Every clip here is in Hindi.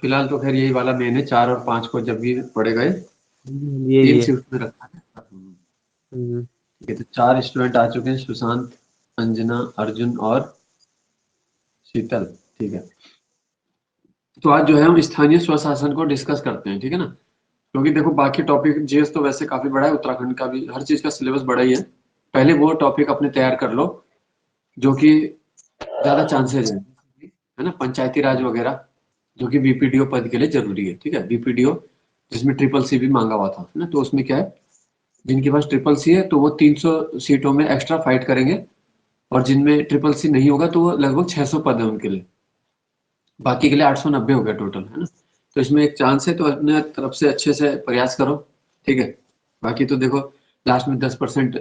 फिलहाल तो खैर यही वाला मेन है, 4 और 5 को जब भी पढ़े गए यही 3 है। शिफ्ट में रखा है। हम्म, ठीक है, तो 4 स्टूडेंट आ चुके हैं, सुशांत, अंजना, अर्जुन और शीतल। ठीक है, तो आज जो है हम स्थानीय स्वशासन को डिस्कस करते हैं, ठीक है ना। क्योंकि देखो बाकी टॉपिक जीएस तो वैसे काफी बड़ा है, उत्तराखंड का भी हर चीज का सिलेबस बड़ा ही है। पहले वो टॉपिक अपने तैयार कर लो जो कि ज्यादा चांसेस है ना, पंचायती राज वगैरह, जो कि बीपीडीओ पद के लिए जरूरी है। ठीक है, बीपीडीओ जिसमें ट्रिपल सी भी मांगा हुआ था, है ना। तो उसमें क्या है, जिनके पास ट्रिपल सी है तो वो 300 सीटों में एक्स्ट्रा फाइट करेंगे, और जिनमें ट्रिपल सी नहीं होगा तो वो लगभग 600 पद है उनके लिए, बाकी के लिए 890 हो गया टोटल, है ना। तो इसमें एक चांस है, तो अपने तरफ से अच्छे से प्रयास करो। ठीक है, बाकी तो देखो लास्ट में 10%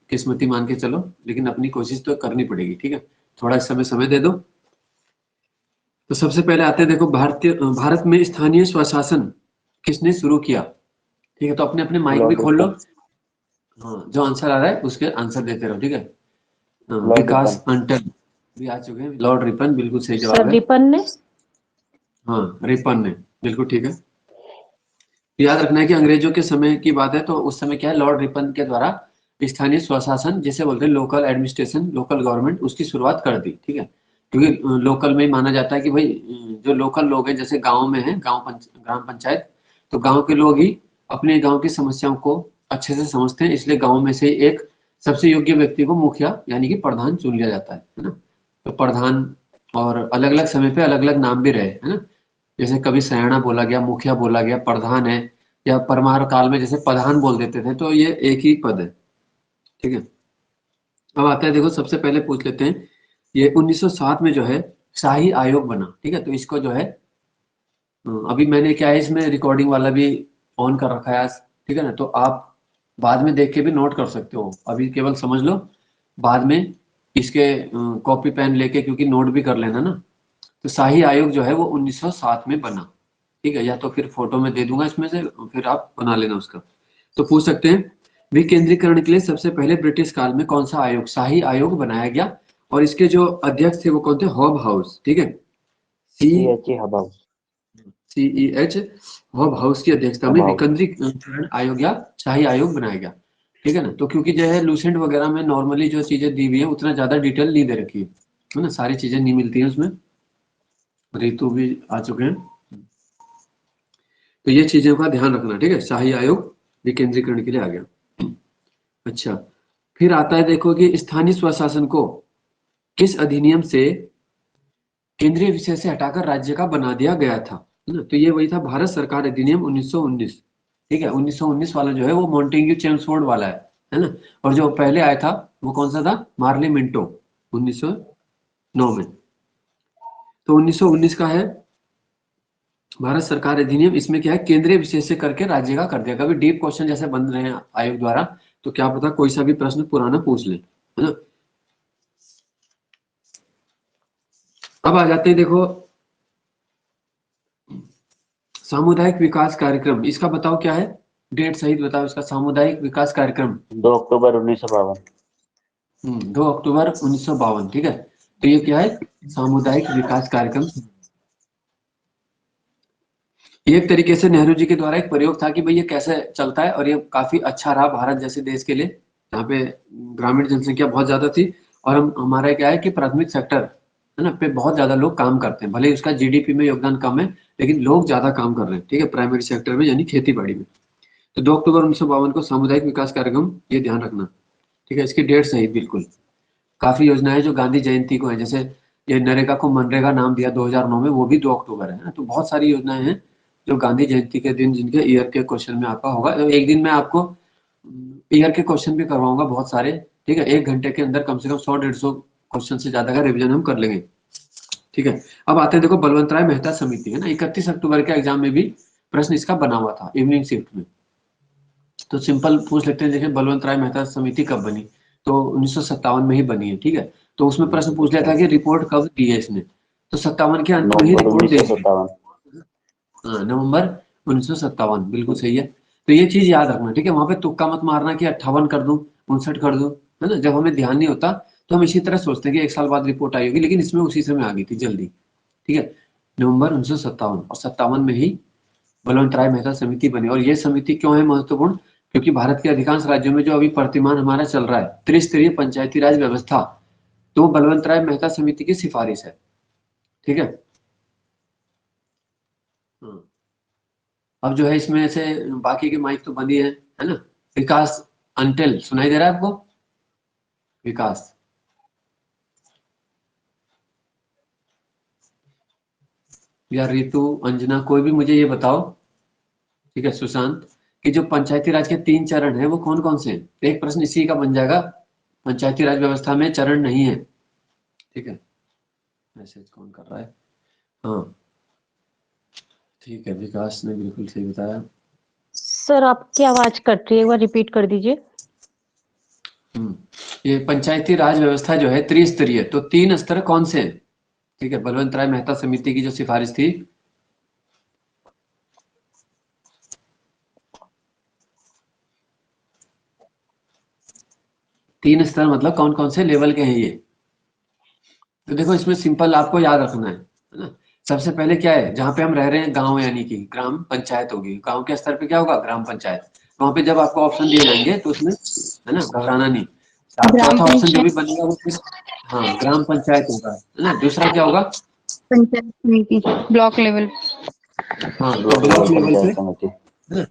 किस्मती मान के चलो, लेकिन अपनी कोशिश तो करनी पड़ेगी। ठीक है, थोड़ा इस समय समय दे दो। तो सबसे पहले आते हैं, देखो भारत में स्थानीय स्वशासन किसने शुरू किया। ठीक है, तो अपने अपने माइक भी लॉर्ड खोल लो। रिपन। हाँ, जो आंसर आ रहा है उसके आंसर देते रहो। ठीक है, हाँ, लॉर्ड विकास रिपन। अंटल भी आ चुके हैं। लॉर्ड रिपन बिल्कुल सही जवाब सर है। रिपन ने। हाँ, रिपन ने, बिल्कुल ठीक है। याद रखना है कि अंग्रेजों के समय की बात है, तो उस समय क्या है, लॉर्ड रिपन के द्वारा स्थानीय स्वशासन जिसे बोलते हैं लोकल एडमिनिस्ट्रेशन, लोकल गवर्नमेंट, उसकी शुरुआत कर दी। ठीक है, क्योंकि लोकल में ही माना जाता है कि भाई जो लोकल लोग हैं, जैसे गांव में है, ग्राम पंचायत, तो गांव के लोग ही अपने गांव की समस्याओं को अच्छे से समझते हैं, इसलिए गांव में से एक सबसे योग्य व्यक्ति को मुखिया यानी कि प्रधान चुन लिया जाता है ना। तो प्रधान, और अलग अलग समय पे अलग अलग नाम भी रहे, है ना। जैसे कभी सयाना बोला गया, मुखिया बोला गया, प्रधान है, या परमार काल में जैसे प्रधान बोल देते थे, तो ये एक ही पद है। ठीक है, अब आता है, देखो सबसे पहले पूछ लेते हैं, ये 1907 में जो है शाही आयोग बना। ठीक है, तो इसको जो है अभी मैंने क्या है, इसमें रिकॉर्डिंग वाला भी ऑन कर रखा है आज। ठीक है ना, तो आप बाद में देख के भी नोट कर सकते हो, अभी केवल समझ लो, बाद में इसके कॉपी पेन लेके क्योंकि नोट भी कर लेना ना। तो शाही आयोग जो है वो 1907 में बना। ठीक है, या तो फिर फोटो में दे दूंगा इसमें से, फिर आप बना लेना उसका। तो पूछ सकते हैं, विकेंद्रीकरण के लिए सबसे पहले ब्रिटिश काल में कौन सा आयोग, शाही आयोग बनाया गया, और इसके जो अध्यक्ष थे वो कौन थे, हॉब हाउस। ठीक है, सी CHE हबाउ। सीईएच हॉब हाउस की अध्यक्षता में हबाउ। विकेंद्रीकरण आयोग या शाही आयोग बनाया गया। ठीक है ना, तो क्योंकि जो है लूसेंट वगैरह में नॉर्मली जो चीजें दी हुई है उतना ज्यादा डिटेल नहीं दे रखी है ना, सारी चीजें नहीं मिलती है उसमें। रितु भी आ चुके हैं, तो ये चीजों का ध्यान रखना। ठीक है, शाही आयोग विकेंद्रीकरण के लिए आ गया। अच्छा, फिर आता है, देखो कि स्थानीय स्वशासन को किस अधिनियम से केंद्रीय विषय से हटाकर राज्य का बना दिया गया था, है ना। तो ये वही था, भारत सरकार अधिनियम 1919। ठीक है, 1919 वाला जो है वो मॉन्टेग्यू चेम्सफोर्ड वाला है ना। और जो पहले आया था वो कौन सा था, मार्ली मिंटो, 1909 में। तो 1919 का है भारत सरकार अधिनियम, इसमें क्या है, केंद्रीय विषय से करके राज्य का कर दिया। कभी डीप क्वेश्चन जैसे बन रहे हैं आयोग द्वारा, तो क्या पता कोई सा भी प्रश्न पुराना पूछ ले, है ना। अब आ जाते हैं, देखो सामुदायिक विकास कार्यक्रम, इसका बताओ क्या है, डेट सहित बताओ इसका, सामुदायिक विकास कार्यक्रम। 2 अक्टूबर 1952। 2 अक्टूबर 1952। ठीक है, तो ये क्या है, सामुदायिक विकास कार्यक्रम। ये एक तरीके से नेहरू जी के द्वारा एक प्रयोग था कि भाई ये कैसे चलता है, और ये काफी अच्छा रहा भारत जैसे देश के लिए, जहाँ पे ग्रामीण जनसंख्या बहुत ज्यादा थी, और हम हमारा क्या है कि प्राथमिक सेक्टर है ना पे बहुत ज्यादा लोग काम करते हैं, भले ही उसका जीडीपी में योगदान कम है, लेकिन लोग ज्यादा काम कर रहे हैं। ठीक है, प्राइमरी सेक्टर में यानी खेती बाड़ी में। तो 2 अक्टूबर 1952 को सामुदायिक विकास कार्यक्रम, ये ध्यान रखना। ठीक है, इसकी डेट सही बिल्कुल। काफी योजनाएं जो गांधी जयंती को है, जैसे ये नरेगा को मनरेगा नाम दिया 2009 में, वो भी 2 अक्टूबर है ना। तो बहुत सारी योजनाएं हैं जो गांधी जयंती के दिन, जिनके ईयर के क्वेश्चन में आपका होगा। तो एक दिन मैं आपको ईयर के क्वेश्चन भी करवाऊंगा बहुत सारे। ठीक है, 1 घंटे के अंदर कम से कम 100-150 क्वेश्चन से ज्यादा का रिविजन हम कर लेंगे। ठीक है, अब आते हैं, देखो बलवंत राय मेहता समिति है ना, 31 अक्टूबर के एग्जाम में भी प्रश्न इसका बना हुआ था, इवनिंग शिफ्ट में। तो सिंपल पूछ लेते हैं, देखिए बलवंत राय मेहता समिति कब बनी, तो 1957 में ही बनी है। ठीक है, तो उसमें प्रश्न पूछ लिया था कि रिपोर्ट कब दी है इसने, तो 57 के अंत में ही नवंबर रिपोर्ट दे दी। 1957। हाँ, नवंबर 1957 बिल्कुल सही है। तो ये चीज याद रखना। ठीक है, वहां पे तुक्का मत मारना कि 58 कर दूं, 59 कर दूं, है ना। जब हमें ध्यान नहीं होता तो हम इसी तरह सोचते हैं कि 1 साल बाद रिपोर्ट आई होगी, लेकिन इसमें उसी समय आ गई थी जल्दी। ठीक है, नवंबर 1957 और 57 में ही बलवंत राय मेहता समिति बनी। और ये समिति क्यों है महत्वपूर्ण? क्योंकि भारत के अधिकांश राज्यों में जो अभी प्रतिमान हमारा चल रहा है त्रिस्तरीय पंचायती राज व्यवस्था, तो बलवंत राय मेहता समिति की सिफारिश है। ठीक है। अब जो है इसमें से बाकी के माइक तो बंद ही है ना। विकास अंटेल सुनाई दे रहा है आपको? विकास, या रितु, अंजना, कोई भी मुझे ये बताओ, ठीक है, सुशांत, कि जो पंचायती राज के 3 चरण है वो कौन कौन से हैं? एक प्रश्न इसी का बन जाएगा, पंचायती राज व्यवस्था में चरण नहीं है। ठीक है, मैसेज कौन कर रहा है? हाँ ठीक है, विकास ने बिल्कुल सही बताया। सर आपकी आवाज कट रही है, एक बार रिपीट कर दीजिए। ये पंचायती राज व्यवस्था जो है त्रिस्तरीय, तो 3 स्तर कौन से हैं? ठीक है, बलवंत राय मेहता समिति की जो सिफारिश थी, तीन स्तर मतलब कौन कौन से लेवल के हैं ये? तो देखो इसमें सिंपल आपको याद रखना है ना। सबसे पहले क्या है, जहां पे हम रह रहे हैं गांव, यानी कि ग्राम पंचायत होगी। गांव के स्तर पे क्या होगा? ग्राम पंचायत। वहां पे जब आपको ऑप्शन दिए जाएंगे तो उसमें, है ना, घबराना नहीं। ग्राम चौथा ऑप्शन जो भी पंचायत, बनेगा वो फिर, हाँ, ग्राम पंचायत होगा, है ना। दूसरा क्या होगा? पंचायत समिति, ब्लॉक लेवल। हाँ, ब्लॉक ब्लॉक लेवल लेवल पे, पंचायत समिति। है ना।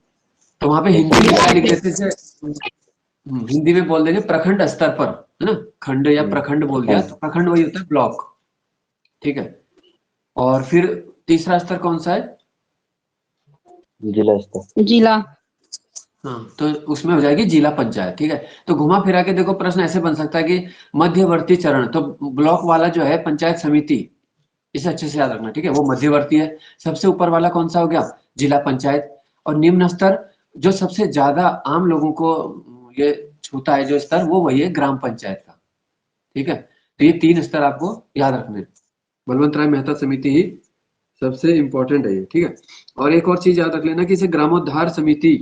तो वहां पे हिंदी में क्या लिख देते थे? हिंदी में बोल देंगे प्रखंड स्तर पर, है ना। खंड या प्रखंड बोल दिया तो प्रखंड वही होता है ब्लॉक। ठीक है। और फिर तीसरा स्तर कौन सा है? जिला स्तर। जिला। हाँ, तो उसमें हो जाएगी जिला पंचायत। ठीक है। तो घुमा फिरा के देखो, प्रश्न ऐसे बन सकता है कि मध्यवर्ती चरण, तो ब्लॉक वाला जो है पंचायत समिति, इसे अच्छे से याद रखना। ठीक है, वो मध्यवर्ती है। सबसे ऊपर वाला कौन सा हो गया? जिला पंचायत। और निम्न स्तर, जो सबसे ज्यादा आम लोगों को ये छूता है जो स्तर, वो वही है ग्राम पंचायत का। ठीक है। तो ये 3 स्तर आपको याद रखने हैं। बलवंत राय मेहता समिति ही सबसे इंपॉर्टेंट है ये। ठीक है। और एक और चीज याद रख लेना कि इसे ग्रामोद्धार समिति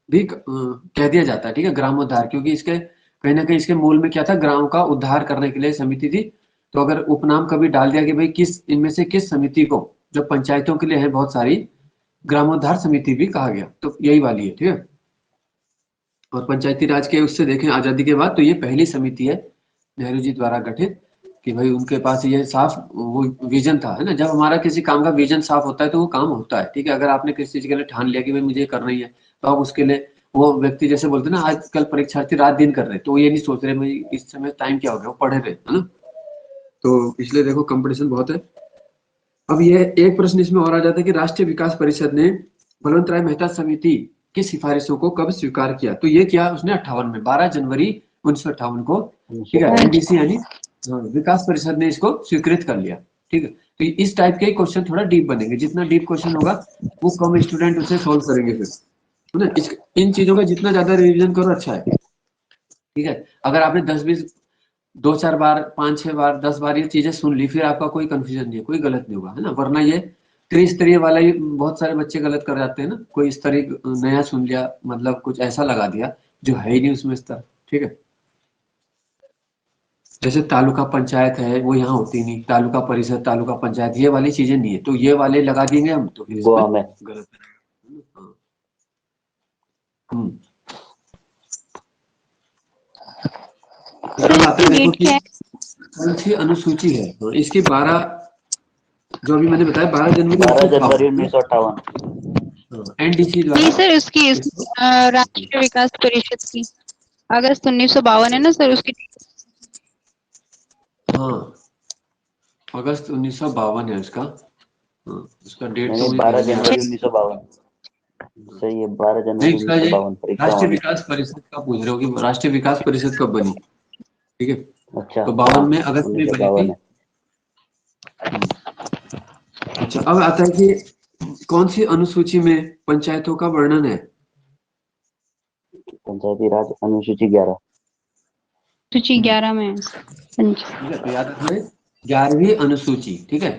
भी कह दिया जाता है। ठीक है, ग्रामोद्धार, क्योंकि इसके कहीं ना कहीं इसके मूल में क्या था? गांव का उद्धार करने के लिए समिति थी। तो अगर उपनाम कभी डाल दिया कि भाई किस इनमें से किस समिति को, जो पंचायतों के लिए है बहुत सारी, ग्रामोद्धार समिति भी कहा गया, तो यही वाली है। ठीक है। और पंचायती राज के उससे देखें आजादी के बाद, तो ये पहली समिति है नेहरू जी द्वारा गठित, कि भाई उनके पास ये साफ वो विजन था, है ना। जब हमारा किसी काम का विजन साफ होता है तो वो काम होता है। ठीक है। अगर आपने किसी चीज के लिए ठान लिया कि भाई मुझे करना ही है, तो आप उसके लिए, वो व्यक्ति जैसे बोलते हैं ना, आजकल परीक्षार्थी रात दिन कर रहे हैं, तो वो ये नहीं सोच रहे भाई इस समय टाइम क्या हो गया, वो पढ़े रहे, है ना। तो इसलिए देखो कंपटीशन बहुत है। अब ये एक प्रश्न इसमें और आ जाता है कि राष्ट्रीय विकास परिषद ने बलवंत राय मेहता समिति की सिफारिशों को कब स्वीकार किया? तो ये किया उसने 58 में, 12 जनवरी 1958 को। ठीक है, एनडीसी यानी विकास परिषद ने इसको स्वीकृत कर लिया। ठीक है। तो इस टाइप के क्वेश्चन थोड़ा डीप बनेंगे, जितना डीप क्वेश्चन होगा वो कम स्टूडेंट उसे सोल्व करेंगे फिर, है ना। इन चीजों का जितना ज्यादा रिवीजन करो अच्छा है। ठीक है। अगर आपने 10-20, 2-4 बार, 5-6 बार, 10 बार ये चीजें सुन ली, फिर आपका कोई कंफ्यूजन नहीं है, कोई गलत नहीं होगा, है ना। वरना ये त्रिस्तरीय वाला ही बहुत सारे बच्चे गलत कर जाते हैं ना। कोई स्तरीय नया सुन लिया, मतलब कुछ ऐसा लगा दिया जो है ही नहीं उसमें स्तर। ठीक है। जैसे तालुका पंचायत है, वो यहाँ होती नहीं, तालुका परिषद, तालुका पंचायत, ये वाली चीजें नहीं है, तो ये वाले लगा देंगे हम, तो फिर इसमें गोवा में गलत है। हाँ। हम्म। अब आते हैं देखो कि कौन सी अनुसूची है। तो इसकी 12, जो अभी मैंने बताया 12 जनवरी 12 जनवरी 1958। एनडीसी नहीं द्वारा। सर, उसकी राष्ट्रीय विकास परिषद की अगस्त 1952 है ना सर उसकी। हाँ, अगस्त 1952 है उसका। हाँ, उसका डेट तो नहीं, मुझे 12 ध्यान नहीं आ जनवरी रहा। 1952 सही है। 12 नहीं, जनवरी इसका ये 1952 परीक्षा राष्ट्रीय होनी। विकास परिषद का पूछ रहे हो कि राष्ट्रीय विकास परिषद कब बनी? ठीक है। अच्छा, तो 52 में अगस्त में बनी 1952 थी। है। अच्छा, अब आता है कि कौन सी अनुसूची में पंचायतों का वर्णन है? पंचायती राज अनुसूची 11। सूची 11 में है। ठीक है, तो याद रखना है 11वीं अनुसूची। ठीक है।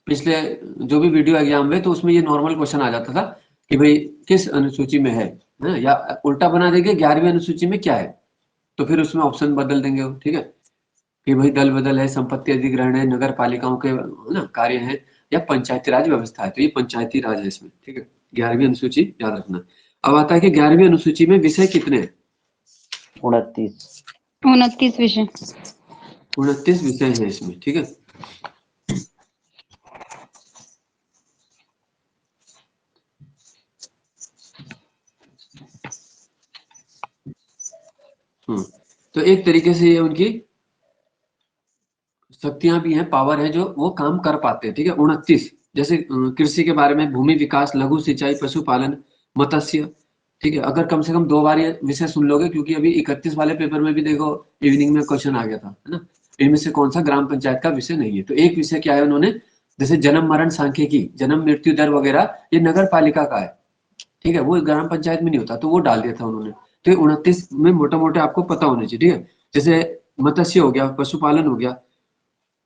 पिछले जो भी वीडियो एग्जाम में, तो उसमें ये नॉर्मल क्वेश्चन आ जाता था कि भाई किस अनुसूची में है ना, या उल्टा बना देंगे 11वीं अनुसूची में क्या है, तो फिर उसमें ऑप्शन बदल देंगे वो। ठीक है, कि भाई दल बदल है, संपत्ति अधिग्रहण है, नगर पालिकाओं के, है ना, कार्य है, या पंचायती राज व्यवस्था है, तो ये पंचायती राज है इसमें, ठीक है। 11वीं अनुसूची याद रखना। अब आता है कि 11वीं अनुसूची में विषय कितने हैं? 29। 29 विषय। 29 विषय हैं इसमें, ठीक है। तो एक तरीके से ये उनकी शक्तियां भी हैं, पावर है, जो वो काम कर पाते हैं, ठीक है। 29 जैसे कृषि के बारे में भूमि विकास, लघु सिंचाई, पशुपालन, मत्स्य, ठीक है। अगर कम से कम 2 बार ये विषय सुन लोगे, क्योंकि अभी 31 वाले पेपर में भी देखो इवनिंग में क्वेश्चन आ गया था, है ना। इनमें से कौन सा ग्राम पंचायत का विषय नहीं है, तो एक विषय क्या है उन्होंने, जैसे जन्म मरण सांख्यिकी, जन्म मृत्यु दर वगैरह, ये नगर पालिका का है, ठीक है, वो ग्राम पंचायत में नहीं होता, तो वो डाल दिया था उन्होंने। तो 29 में मोटा मोटे आपको पता होने चाहिए, ठीक है। जैसे मत्स्य हो गया, पशुपालन हो गया,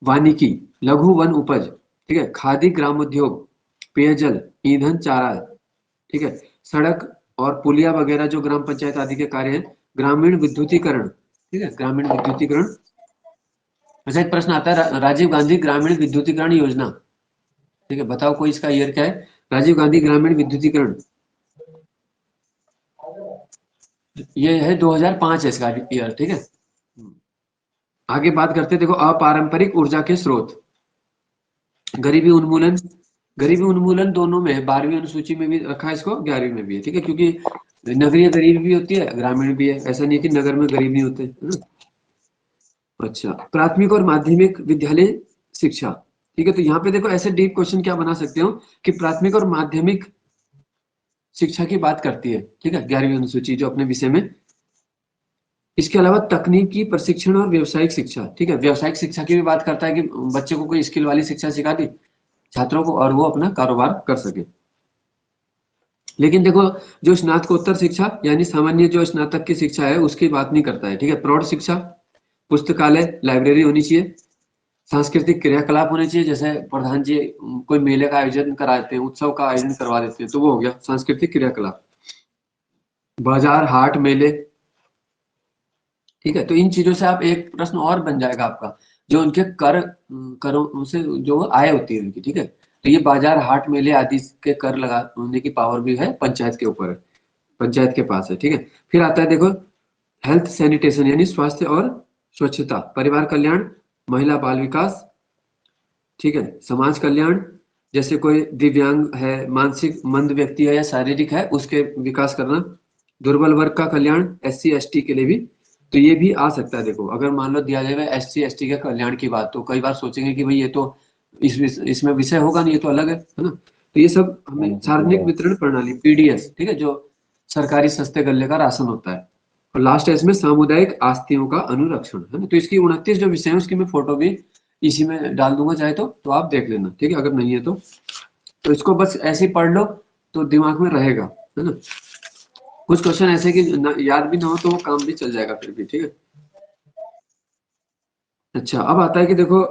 वानिकी, लघु वन उपज, ठीक है, खादी ग्राम उद्योग, पेयजल, ईंधन, चारा, ठीक है, सड़क और पुलिया वगैरह जो ग्राम पंचायत आदि के कार्य हैं, ग्रामीण विद्युतीकरण, ठीक है, ग्रामीण विद्युतीकरण। अच्छा, एक प्रश्न आता है, राजीव गांधी ग्रामीण विद्युतीकरण योजना, ठीक है, बताओ कोई इसका ईयर क्या है? राजीव गांधी ग्रामीण विद्युतीकरण, ये है 2005 है इसका ईयर, ठीक है। आगे बात करते हैं, देखो अपारंपरिक ऊर्जा के स्रोत, गरीबी उन्मूलन, गरीबी उन्मूलन दोनों में है, 12वीं अनुसूची में भी रखा है इसको, 11वीं में भी है, ठीक है, क्योंकि नगरीय गरीबी भी होती है, ग्रामीण भी है, ऐसा नहीं है कि नगर में गरीब नहीं होते, है ना। अच्छा, प्राथमिक और माध्यमिक विद्यालय शिक्षा, ठीक है। तो यहाँ पे देखो ऐसे डीप क्वेश्चन क्या बना सकते हो कि प्राथमिक और माध्यमिक शिक्षा की बात करती है, ठीक है, 11वीं अनुसूची जो अपने विषय में। इसके अलावा तकनीकी प्रशिक्षण और व्यावसायिक शिक्षा, ठीक है, व्यावसायिक शिक्षा की भी बात करता है कि बच्चे को कोई स्किल वाली शिक्षा सिखा दी छात्रों को, और वो अपना कारोबार कर सके। लेकिन देखो, जो स्नातकोत्तर शिक्षा यानी सामान्य जो स्नातक की शिक्षा है उसकी बात नहीं करता है, ठीक है। प्रौढ़ शिक्षा, पुस्तकालय, लाइब्रेरी होनी चाहिए, सांस्कृतिक क्रियाकलाप होने चाहिए, जैसे प्रधान जी कोई मेले का आयोजन कराते हैं, उत्सव का आयोजन करवा देते हैं, तो वो हो गया सांस्कृतिक क्रियाकलाप। बाजार, हाट, मेले, ठीक है। तो इन चीजों से आप एक प्रश्न और बन जाएगा आपका, जो उनके करों से जो आय होती है उनकी, ठीक है। तो ये बाजार, हाट, मेले आदि के कर लगाने की पावर भी है पंचायत के ऊपर है, पंचायत के पास है, ठीक है। फिर आता है देखो हेल्थ सैनिटेशन यानी स्वास्थ्य और स्वच्छता, परिवार कल्याण, महिला बाल विकास, ठीक है, समाज कल्याण, जैसे कोई दिव्यांग है, मानसिक मंद व्यक्ति है या शारीरिक है, उसके विकास करना, दुर्बल वर्ग का कल्याण, SC ST के लिए भी, तो ये भी आ सकता है। देखो अगर मान लो दिया जाएगा SC ST के कल्याण की बात, तो कई बार सोचेंगे कि भाई ये तो इसमें विषय होगा नहीं, ये तो अलग है ना। तो ये सब हमें सार्वजनिक वितरण प्रणाली PDS, ठीक है, जो सरकारी सस्ते गल्ले का राशन होता है। और लास्ट है इसमें सामुदायिक आस्तियों का अनुरक्षण, है ना। तो इसकी 29 जो विषय है उसकी मैं फोटो भी इसी में डाल दूंगा, चाहे तो आप देख लेना, ठीक है, अगर नहीं है तो इसको बस ऐसे ही पढ़ लो तो दिमाग में रहेगा, है ना। कुछ क्वेश्चन ऐसे कि याद भी ना हो तो वो काम भी चल जाएगा फिर भी, ठीक है। अच्छा, अब आता है कि देखो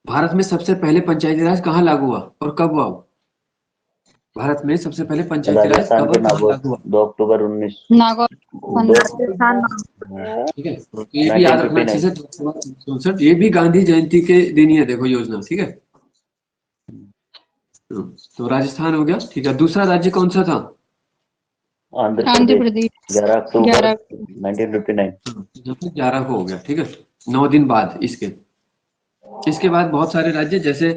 भारत में सबसे पहले पंचायती राज कहाँ लागू हुआ और कब हुआ? भारत में सबसे पहले पंचायती राज राजस्थान कब के और कहाँ नागौर, लागू हुआ? 2 अक्टूबर 19 नागौर राजस्थान। ठीक है, तो ये भी याद रखना अच्छे से, 64, ये भी गांधी जयंती के दिन ही है, देखो योजना, ठीक है। तो राजस्थान हो गया, ठीक है। दूसरा राज्य कौन सा था? आंध्र आंध्र प्रदेश, प्रदेश 11 अक्टूबर 11। 1959। 11 को हो गया, ठीक है, 9 दिन बाद इसके बाद बहुत सारे राज्य, जैसे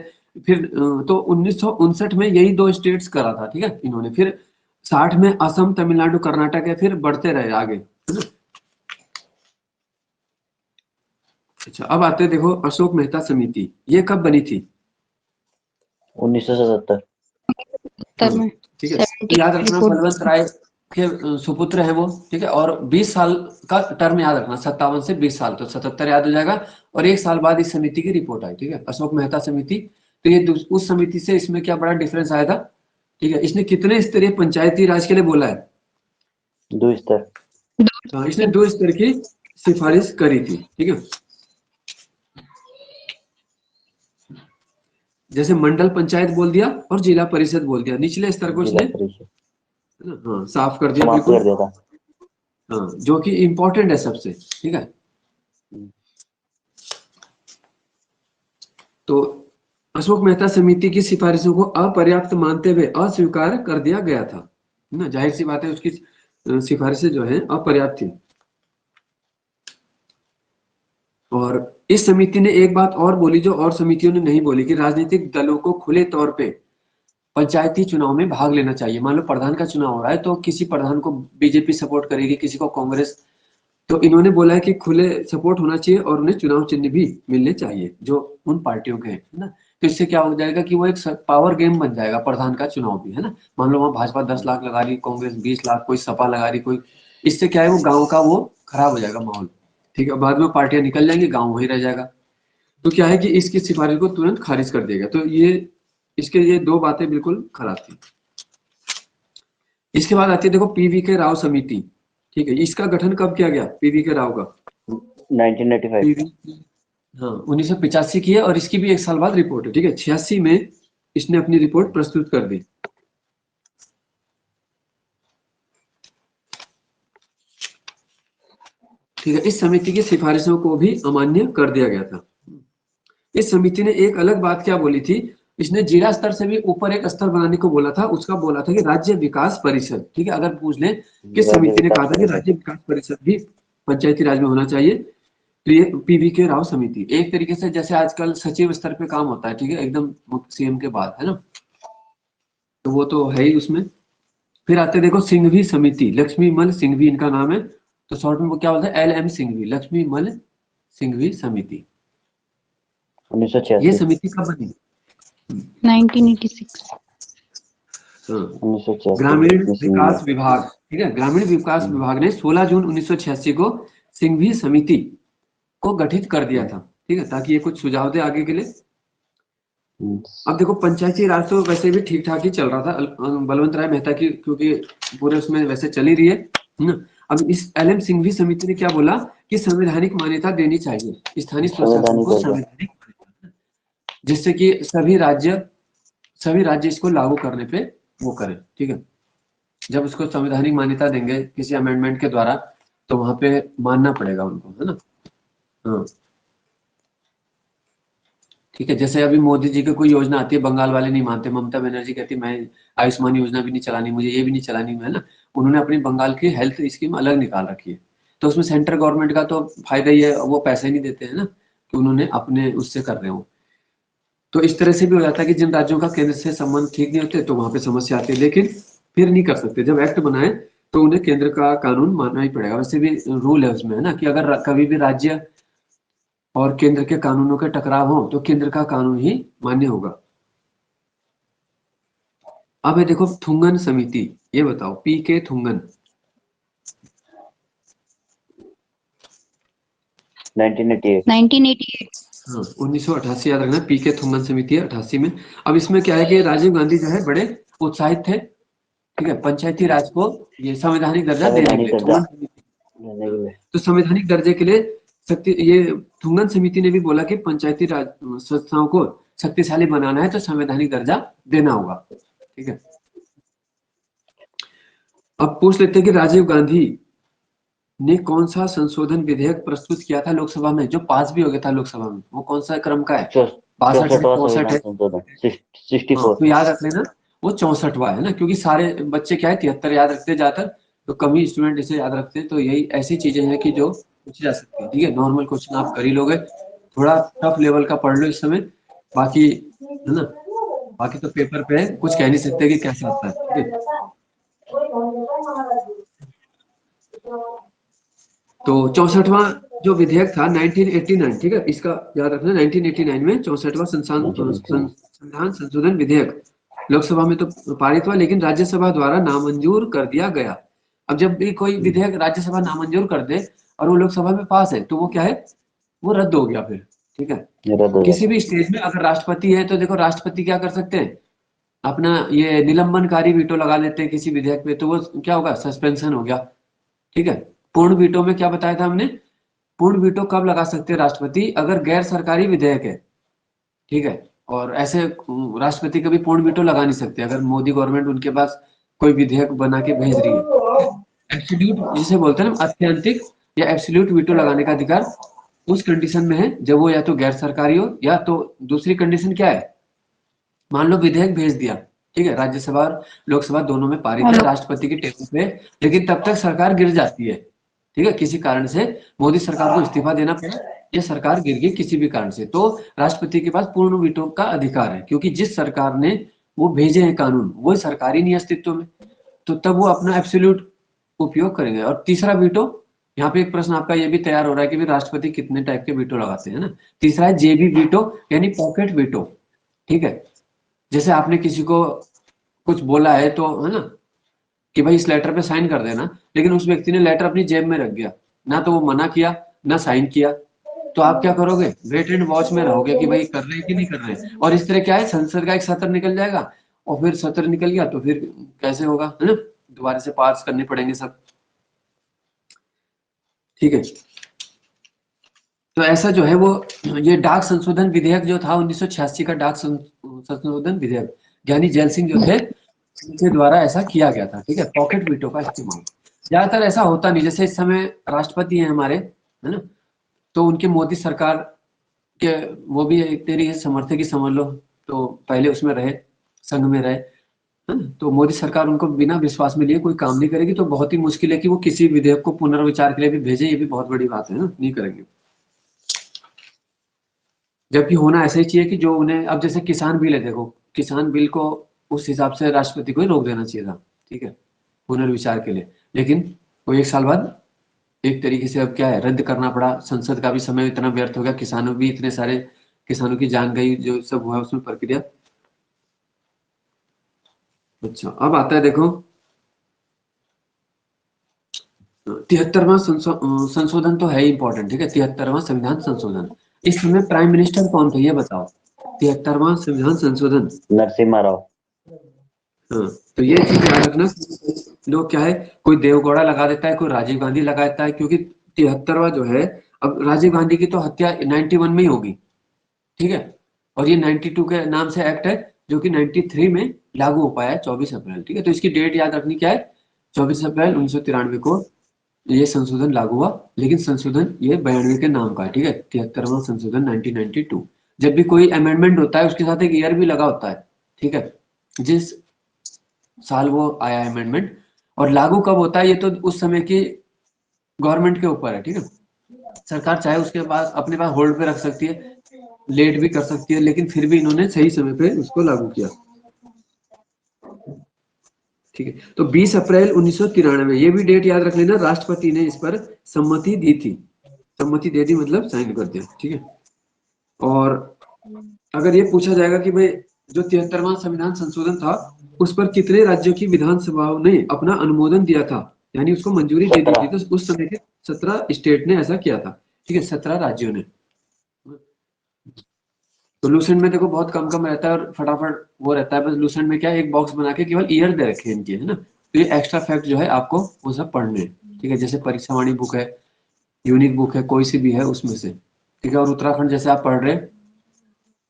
फिर तो 1959 में यही 2 स्टेट्स करा था, ठीक है, इन्होंने। फिर 60 में असम, तमिलनाडु, कर्नाटक है, फिर बढ़ते रहे आगे, है ना। अच्छा, अब आते हैं देखो अशोक मेहता समिति, ये कब बनी थी? 1977। में ठीक है, तो याद रखना बलवंत राय के सुपुत्र है वो, ठीक है। और 20 साल का टर्म याद रखना, 57 से 20 साल, तो 77 याद हो जाएगा। और 1 साल बाद इस समिति की रिपोर्ट आई, ठीक है, अशोक मेहता समिति। तो ये उस समिति से इसमें क्या बड़ा डिफरेंस आया था, ठीक है। इसने कितने स्तरीय पंचायती राज के लिए बोला है? 2 स्तर। इसने 2 स्तर की सिफारिश करी थी, ठीक है। जैसे मंडल पंचायत बोल दिया और जिला परिषद बोल दिया, निचले स्तर को जिला इसने, परिषद है ना, हाँ, साफ कर दिया समाप्त कर बिल्कुल, दिया था। हाँ, जो कि इंपॉर्टेंट है सबसे, ठीक है। तो अशोक मेहता समिति की सिफारिशों को अपर्याप्त मानते हुए अस्वीकार कर दिया गया था ना। जाहिर सी बात है उसकी सिफारिशें जो है अपर्याप्त थी। और इस समिति ने एक बात और बोली जो और समितियों ने नहीं बोली, कि राजनीतिक दलों को खुले तौर पे पंचायती चुनाव में भाग लेना चाहिए। मान लो प्रधान का चुनाव हो रहा है तो किसी प्रधान को बीजेपी सपोर्ट करेगी, किसी को कांग्रेस, तो इन्होंने बोला है कि खुले सपोर्ट होना चाहिए और उन्हें चुनाव चिन्ह भी मिलने चाहिए जो उन पार्टियों के हैं, है ना। तो इससे क्या हो जाएगा कि वो एक पावर गेम बन जाएगा प्रधान का चुनाव भी, है ना। मान लो वहां भाजपा 10 लाख लगा रही, कांग्रेस 20 लाख, कोई सपा लगा रही, कोई, इससे क्या है वो गाँव का वो खराब हो जाएगा माहौल, ठीक है। बाद में पार्टियां निकल जाएंगी, गाँव वही रह जाएगा। तो क्या है कि इसकी सिफारिश को तुरंत खारिज कर देगा। तो ये इसके ये दो बातें बिल्कुल खराब थी। इसके बाद आती है देखो पीवी के राव समिति, ठीक है। इसका गठन कब किया गया पीवी के राव का? 1985। हाँ 1985 की है और इसकी भी एक साल बाद रिपोर्ट है, ठीक है। 86 में इसने अपनी रिपोर्ट प्रस्तुत कर दी। ठीक है, इस समिति की सिफारिशों को भी अमान्य कर दिया गया था। इस समिति ने एक अलग बात क्या बोली थी, इसने जिला स्तर से भी ऊपर एक स्तर बनाने को बोला था। उसका बोला था कि राज्य विकास परिषद, ठीक है। अगर पूछ लें किस समिति ने कहा था कि राज्य विकास परिषद भी पंचायती राज में होना चाहिए, पीवी के राव समिति। एक तरीके से जैसे आजकल सचिव स्तर पे काम होता है, ठीक है, एकदम सीएम के बाद, है ना। तो वो तो है ही उसमें। फिर आते देखो सिंघवी समिति, लक्ष्मी मल सिंघवी इनका नाम है, तो शॉर्ट में वो क्या बोलते हैं LM सिंघवी, लक्ष्मी मल सिंघवी समिति। 1986। ये समिति कब बनी? 1986। ग्रामीण विकास विभाग, ठीक है, ग्रामीण विकास विभाग ने 16 जून 1986 को सिंघवी समिति को गठित कर दिया था, ठीक है, ताकि ये कुछ सुझाव दे आगे के लिए। अब देखो पंचायती राज तो वैसे भी ठीक ठाक ही चल रहा था बलवंत राय मेहता की, क्योंकि पूरे उसमें वैसे चल ही रही है ना। अब इस LM सिंघवी समिति ने क्या बोला कि संवैधानिक मान्यता देनी चाहिए स्थानीय स्वशासन को, संवैधानिक, जिससे कि सभी राज्य इसको लागू करने पे वो करें, ठीक है। जब उसको संवैधानिक मान्यता देंगे किसी अमेंडमेंट के द्वारा तो वहां पे मानना पड़ेगा उनको, है ना। हाँ ठीक है, जैसे अभी मोदी जी की कोई योजना आती है, बंगाल वाले नहीं मानते, ममता बनर्जी कहती है मैं आयुष्मान योजना भी नहीं चलानी, मुझे ये भी नहीं चलानी, है ना। उन्होंने अपनी बंगाल की हेल्थ स्कीम अलग निकाल रखी है, तो उसमें सेंट्रल गवर्नमेंट का तो फायदा ही है, वो पैसे नहीं देते हैं ना, तो उन्होंने अपने उससे कर रहे हो। तो इस तरह से भी हो जाता है कि जिन राज्यों का केंद्र से संबंध ठीक नहीं होते तो वहां पे समस्या आती है, लेकिन फिर नहीं कर सकते। जब एक्ट बनाए तो उन्हें केंद्र का कानून मानना ही पड़ेगा। वैसे भी रूल है उसमें, है ना, कि अगर कभी भी राज्य और केंद्र के कानूनों के टकराव हो तो केंद्र का कानून ही मान्य होगा। अब है देखो थुंगन समिति, ये बताओ PK थुंगन। 1988। हाँ 1988 याद रखना, PK थुंगन समिति है 88 में। अब इसमें क्या है कि राजीव गांधी जो है बड़े उत्साहित थे, ठीक है, पंचायती राज को ये संवैधानिक दर्जा देने के लिए। तो संवैधानिक दर्जे के लिए ये थुंगन समिति ने भी बोला कि पंचायती राज संस्थाओं को शक्तिशाली बनाना है तो संवैधानिक दर्जा देना होगा, ठीक है। अब पूछ लेते हैं कि राजीव गांधी ने कौन सा संशोधन विधेयक प्रस्तुत किया था लोकसभा में, जो पास भी हो गया था लोकसभा में, वो कौन सा क्रम का है? 62 है, 64 है, 64। तो याद रख लेना वो 64वां है ना, क्योंकि सारे बच्चे क्या है 73 याद रखते जाकर, तो कम ही स्टूडेंट इसे याद रखते हैं। तो यही ऐसी चीजें हैं कि जो पूछी जा सकती है, ठीक है। नॉर्मल क्वेश्चन आप कर ही लोगे, थोड़ा टफ लेवल का पढ़ लो इस समय, बाकी है ना, बाकी तो पेपर पे है, कुछ कह नहीं सकते कि कैसा आता है, ठीक है। तो 64वां जो विधेयक था 1989, ठीक है, इसका याद रखना, 1989 में 64वां संविधान संशोधन विधेयक लोकसभा में तो पारित हुआ, लेकिन राज्यसभा द्वारा नामंजूर कर दिया गया। अब जब भी कोई विधेयक राज्यसभा नामंजूर कर दे और वो लोकसभा में पास है तो वो क्या है, वो रद्द हो गया फिर, ठीक है। किसी भी स्टेज में अगर राष्ट्रपति है तो देखो राष्ट्रपति क्या कर सकते हैं, अपना ये निलंबनकारी वीटो लगा लेते हैं किसी विधेयक पे, तो वो क्या होगा, सस्पेंशन हो गया, ठीक है। पूर्ण वीटो में क्या बताया था हमने, पूर्ण वीटो कब लगा सकते हैं राष्ट्रपति, अगर गैर सरकारी विधेयक है, ठीक है। और ऐसे राष्ट्रपति कभी पूर्ण वीटो लगा नहीं सकते अगर मोदी गवर्नमेंट उनके पास कोई विधेयक बना के भेज रही है। एब्सोल्यूट जिसे बोलते हैं ना, अत्यंतिक या एब्सोल्यूट वीटो लगाने का अधिकार उस कंडीशन में है जब वो या तो गैर सरकारी हो, या तो दूसरी कंडीशन क्या है, मान लो विधेयक भेज दिया, ठीक है, राज्यसभा और लोकसभा दोनों में पारित है राष्ट्रपति के टेबल पे, लेकिन तब तक सरकार गिर जाती है, ठीक है, किसी कारण से मोदी सरकार को इस्तीफा देना पड़ा, ये सरकार गिर गई किसी भी कारण से, तो राष्ट्रपति के पास पूर्ण वीटो का अधिकार है, क्योंकि जिस सरकार ने वो भेजे हैं कानून वो सरकार ही नहीं अस्तित्व में, तो तब वो अपना एब्सोल्यूट उपयोग करेंगे। और तीसरा वीटो, यहाँ पे एक प्रश्न आपका ये भी तैयार हो रहा है कि भी राष्ट्रपति कितने टाइप के वीटो लगाते हैं ना। तीसरा है जेबी वीटो, यानी पॉकेट वीटो, ठीक है, जैसे आपने किसी को कुछ बोला है तो है ना कि भाई इस लेटर पे साइन कर देना, लेकिन उस व्यक्ति ने लेटर अपनी जेब में रख गया, ना तो वो मना किया ना साइन किया, तो आप क्या करोगे, वेट एंड वॉच में रहोगे कि भाई कर रहे हैं कि नहीं कर रहे हैं। और इस तरह क्या है, संसद का एक सत्र निकल जाएगा, और फिर सत्र निकल गया तो फिर कैसे होगा, है ना, दोबारा से पास करने पड़ेंगे सब, ठीक है। तो ऐसा जो है वो ये डाक संशोधन विधेयक जो था 1986 का डाक संशोधन विधेयक, ज्ञानी जैल सिंह जो थे उनके द्वारा ऐसा किया गया था, ठीक है, पॉकेट वीटो का इस्तेमाल। ज्यादातर ऐसा होता नहीं, जैसे इस समय राष्ट्रपति हैं हमारे, है ना, तो उनकी मोदी सरकार के वो भी एक तेरी समर्थक ही समझ लो, तो पहले उसमें रहे, संघ में रहे, है ना, तो मोदी सरकार उनको बिना विश्वास में लिए कोई काम नहीं करेगी, तो बहुत ही मुश्किल है कि वो किसी विधेयक को पुनर्विचार के लिए भी भेजे, ये भी बहुत बड़ी बात है ना, नहीं करेंगे। जबकि होना ऐसा ही चाहिए कि जो उन्हें, अब जैसे किसान बिल है, देखो किसान बिल को उस हिसाब से राष्ट्रपति को ही रोक देना चाहिए था, ठीक है, पुनर्विचार के लिए, लेकिन वो एक साल बाद एक तरीके से अब क्या है रद्द करना पड़ा, संसद का भी समय इतना व्यर्थ हो गया, किसानों भी इतने सारे किसानों की जान गई, जो सब हुआ उसमें प्रक्रिया। अच्छा, अब आता है देखो 73वां संशोधन तो है इंपॉर्टेंट, ठीक है, 73वां संविधान संशोधन। इस समय प्राइम मिनिस्टर कौन थे ये बताओ, 73वां संविधान संशोधन, नरसिम्हा राव। हाँ, तो ये चीज याद रखना, लोग क्या है, कोई देवगौड़ा लगा देता है, कोई राजीव गांधी लगा देता है, क्योंकि 73वां जो है, अब राजीव गांधी की तो हत्या 91 में ही होगी, ठीक है, और ये 92 के नाम से एक्ट है जो कि 93 में लागू हो पाया है 24 अप्रैल, ठीक है, तो इसकी डेट याद रखनी क्या है, 24 अप्रैल 1993 को ये संशोधन लागू हुआ, लेकिन संशोधन ये 92 के नाम का है, ठीक है, 73वां संशोधन 1992। जब भी कोई अमेंडमेंट होता है उसके साथ एक ईयर भी लगा होता है, ठीक है, जिस साल वो आया अमेंडमेंट, और लागू कब होता है ये तो उस समय की गवर्नमेंट के ऊपर है, ठीक है, सरकार चाहे उसके पास अपने पास होल्ड पे रख सकती है, लेट भी कर सकती है, लेकिन फिर भी इन्होंने सही समय पे उसको लागू किया, ठीक है। तो 20 अप्रैल 1993, ये भी डेट याद रख लेना, राष्ट्रपति ने इस पर सम्मति दी थी, सम्मति दे दी मतलब साइन कर दिया, ठीक है। और अगर ये पूछा जाएगा कि भाई जो 73वां संविधान संशोधन था उस पर कितने राज्यों की विधानसभाओं ने अपना अनुमोदन दिया था, यानी उसको मंजूरी दे दी थी, तो उस समय के 17 स्टेट ने ऐसा किया था, ठीक है, 17 राज्यों ने। तो लूसेंट में देखो बहुत कम कम रहता है और फटाफट वो रहता है, बस लूसेंट में क्या है, एक बॉक्स बना के केवल ईयर दे रखे हैं इनके, है ना, तो ये एक्स्ट्रा फैक्ट जो है आपको वो सब पढ़ने हैं, ठीक है, जैसे परीक्षा वाणी बुक है, यूनिक बुक है, कोई सी भी है उसमें से, ठीक है, और उत्तराखंड जैसे आप पढ़ रहे हैं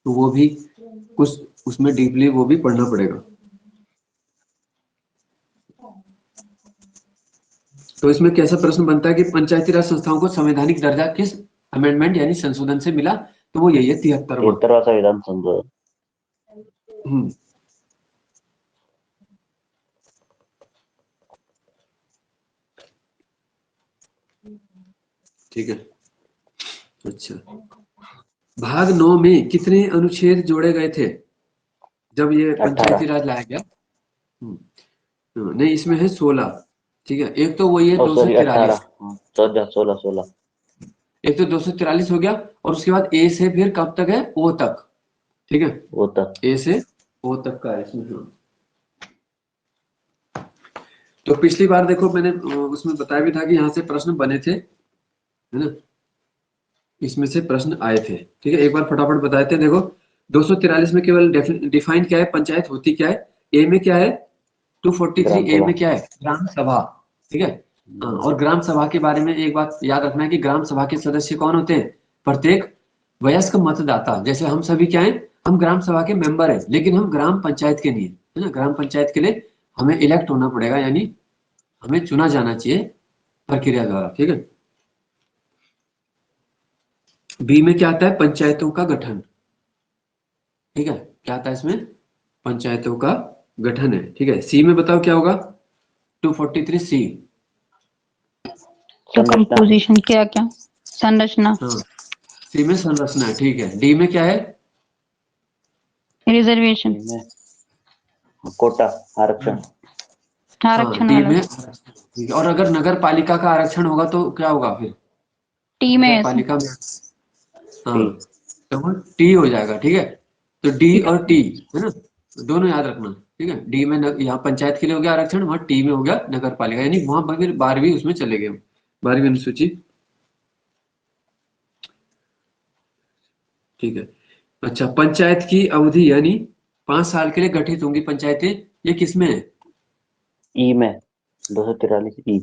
तो वो भी कुछ उसमें डीपली वो भी पढ़ना पड़ेगा। तो इसमें कैसा प्रश्न बनता है कि पंचायती राज संस्थाओं को संवैधानिक दर्जा किस अमेंडमेंट यानी संशोधन से मिला, तो वो यही है 73वां। 73वां संविधान संशोधन। ठीक है, अच्छा, भाग 9 में कितने अनुच्छेद जोड़े गए थे जब ये पंचायती राज लाया गया? नहीं, इसमें है 16, ठीक है, एक तो वही है 243, 16 एक तो 243 हो गया, और उसके बाद ए से फिर कब तक है, ओ तक, ठीक है, वो तक। ए से ओ तक का है इसमें। हाँ, तो पिछली बार देखो मैंने उसमें बताया भी था कि यहाँ से प्रश्न बने थे, है ना, इसमें से प्रश्न आए थे, ठीक है, एक बार फटाफट बताए थे। देखो 243 में केवल डिफाइन क्या है, पंचायत होती क्या है, ए में क्या है, 243 ए में क्या है, ग्राम सभा, ठीक है। और ग्राम सभा के बारे में एक बात याद रखना है कि ग्राम सभा के सदस्य कौन होते हैं, प्रत्येक वयस्क मतदाता, जैसे हम सभी क्या है, हम ग्राम सभा के मेंबर हैं, लेकिन हम ग्राम पंचायत के नहीं है ना, ग्राम पंचायत के लिए हमें इलेक्ट होना पड़ेगा, यानी हमें चुना जाना चाहिए प्रक्रिया द्वारा, ठीक है। बी में क्या आता है, पंचायतों का गठन, ठीक है, क्या आता है इसमें, पंचायतों का गठन है, ठीक है। सी में बताओ क्या होगा, 243 सी। तो कंपोजिशन क्या क्या, संरचना, हाँ, सी में संरचना है, ठीक है। डी में क्या है, रिजर्वेशन, कोटा, आरक्षण। हाँ, आरक्षण डी वाला, में आरक्षण, ठीक है। और अगर नगर पालिका का आरक्षण होगा तो क्या होगा फिर, टी में नगर ऐसे। पालिका में, हाँ, टी। तो टी हो जाएगा, ठीक है। तो डी और टी है ना, दोनों याद रखना, ठीक है। डी में यहाँ पंचायत के लिए हो गया आरक्षण, वहाँ टी में हो गया नगर पालिका, यानी वहां पर फिर 12वीं उसमें चले गए, 12वीं अनुसूची, ठीक है। अच्छा, पंचायत की अवधि यानी 5 साल के लिए गठित होंगी पंचायतें, ये किसमें है, ई में 243 ई।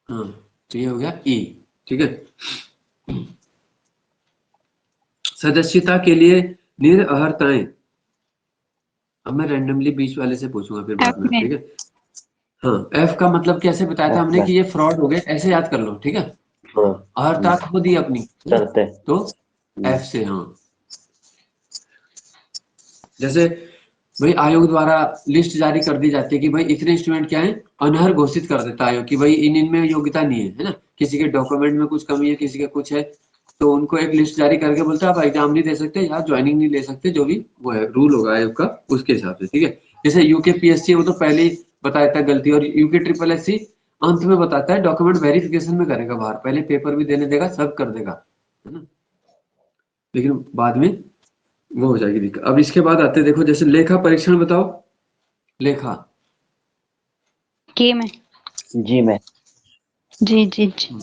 हाँ, तो ये हो गया ई, ठीक है। सदस्यता के लिए निर्अर्हताएं, अब मैं रैंडमली बीच वाले से पूछूंगा फिर बाद एफ में, में, ठीक है। हाँ, एफ का मतलब कैसे बताया था हमने कि ये फ्रॉड हो गए, ऐसे याद कर लो, ठीक है। अहर्ता खो दी अपनी, है ना? चलते। तो एफ से, हाँ, जैसे भाई आयोग द्वारा लिस्ट जारी कर दी जाती है कि भाई इतने स्टूडेंट क्या है, अनर्ह घोषित कर देता है आयोग कि भाई इनमें योग्यता नहीं है ना, किसी के डॉक्यूमेंट में कुछ कमी है, किसी का कुछ है, तो उनको एक लिस्ट जारी करके बोलता है आप एग्जाम नहीं दे सकते या ज्वाइनिंग नहीं ले सकते, जो भी वो है रूल होगा आयोग का उसके हिसाब से, ठीक है। जैसे यूके पीएससी वो तो पहले ही बता देता है गलती, और यूके ट्रिपल एस सी अंत में बताता है डॉक्यूमेंट वेरिफिकेशन में करेगा बाहर, पहले पेपर भी देने देगा, सब कर देगा, है ना, लेकिन बाद में वो हो जाएगी दिक्कत। अब इसके बाद आते हैं, देखो जैसे लेखा परीक्षण बताओ, लेखा, के में, जी में। जी जी जी,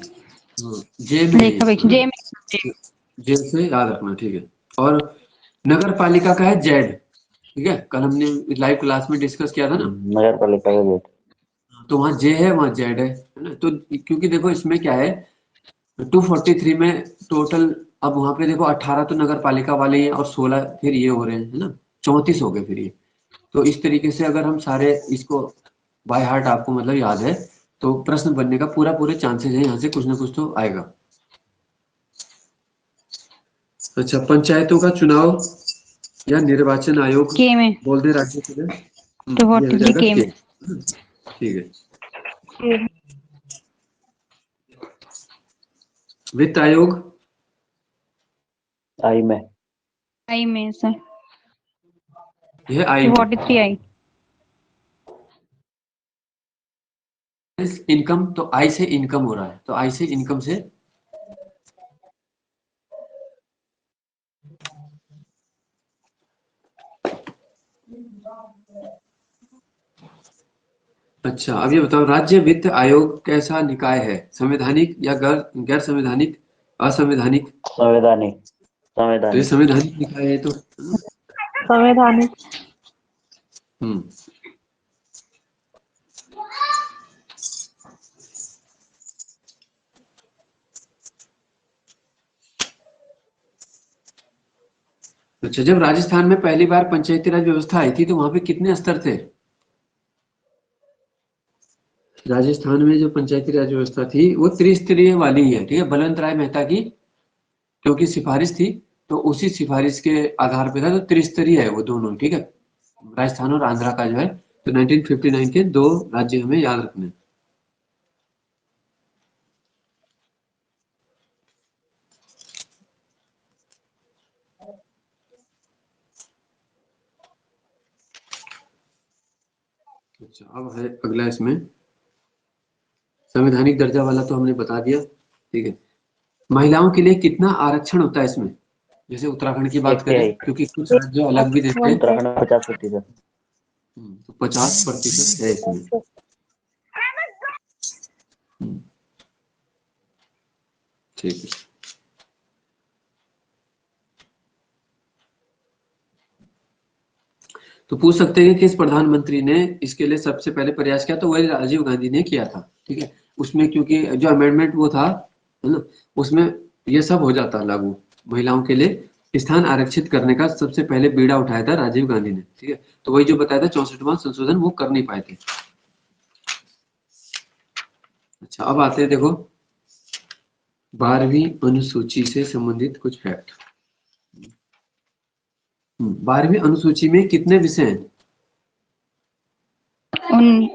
जे में है लेखा ये, परीक्षण, जे में, जे से याद रखना, ठीक है। और नगर पालिका का है जेड, ठीक है, कल हमने लाइव क्लास में डिस्कस किया था ना, नगर पालिका का गेट। तो वहाँ जे है वहाँ जेड है ना। तो क्योंकि देखो इसमें क्या है, 243 में टोटल, अब वहां पे देखो 18 तो नगर पालिका वाले हैं और 16 फिर ये हो रहे हैं, है ना, 34 हो गए फिर ये। तो इस तरीके से अगर हम सारे इसको बाय हार्ट आपको मतलब याद है, तो प्रश्न बनने का पूरा पूरे चांसेस है, यहाँ से कुछ ना कुछ तो आएगा। अच्छा, पंचायतों का चुनाव या निर्वाचन आयोग के में, बोल दे राज्य के लिए, ये हो 243 जाएगा के के, में, ठीक है। वित्त आयोग, आई में। आई में से, यह आई में, 243 आई, इनकम, तो आई से इनकम हो रहा है, तो आई से इनकम से, अच्छा अब ये बताओ, राज्य वित्त आयोग कैसा निकाय है, संवैधानिक या गैर गैर संवैधानिक, असंवैधानिक, संवैधानिक। तो ये संवैधानिक। संवैधानिक निकाय है, तो संवैधानिक, हम्म, अच्छा, जब राजस्थान में पहली बार पंचायती राज व्यवस्था आई थी तो वहां पे कितने स्तर थे, राजस्थान में जो पंचायती राज व्यवस्था थी वो त्रिस्तरीय वाली है, ठीक है, बलवंत राय मेहता की क्योंकि सिफारिश थी, तो उसी सिफारिश के आधार पे था, तो त्रिस्तरीय है वो दोनों, ठीक है, राजस्थान और आंध्रा का जो है, तो 1959 के दो राज्य हमें याद रखने हैं। अच्छा, अब है अगला इसमें, संवैधानिक दर्जा वाला तो हमने बता दिया, ठीक है। महिलाओं के लिए कितना आरक्षण होता है इसमें, जैसे उत्तराखंड की बात एक करें, तिहाई। क्योंकि कुछ राज्य अलग भी देते हैं, उत्तराखंड में 50%। तो 50% है इसमें, ठीक है। तो पूछ सकते हैं कि किस प्रधानमंत्री ने इसके लिए सबसे पहले प्रयास किया, तो वही राजीव गांधी ने किया था, ठीक है। उसमें क्योंकि जो अमेंडमेंट वो था, है ना, उसमें ये सब हो जाता लागू, महिलाओं के लिए स्थान आरक्षित करने का सबसे पहले बीड़ा उठाया था राजीव गांधी ने, ठीक है। तो वही जो बताया था 64वां संशोधन वो कर नहीं पाए थे। अच्छा, अब आते हैं देखो 12वीं अनुसूची से संबंधित कुछ फैक्ट। 12वीं अनुसूची में कितने विषय हैं? उन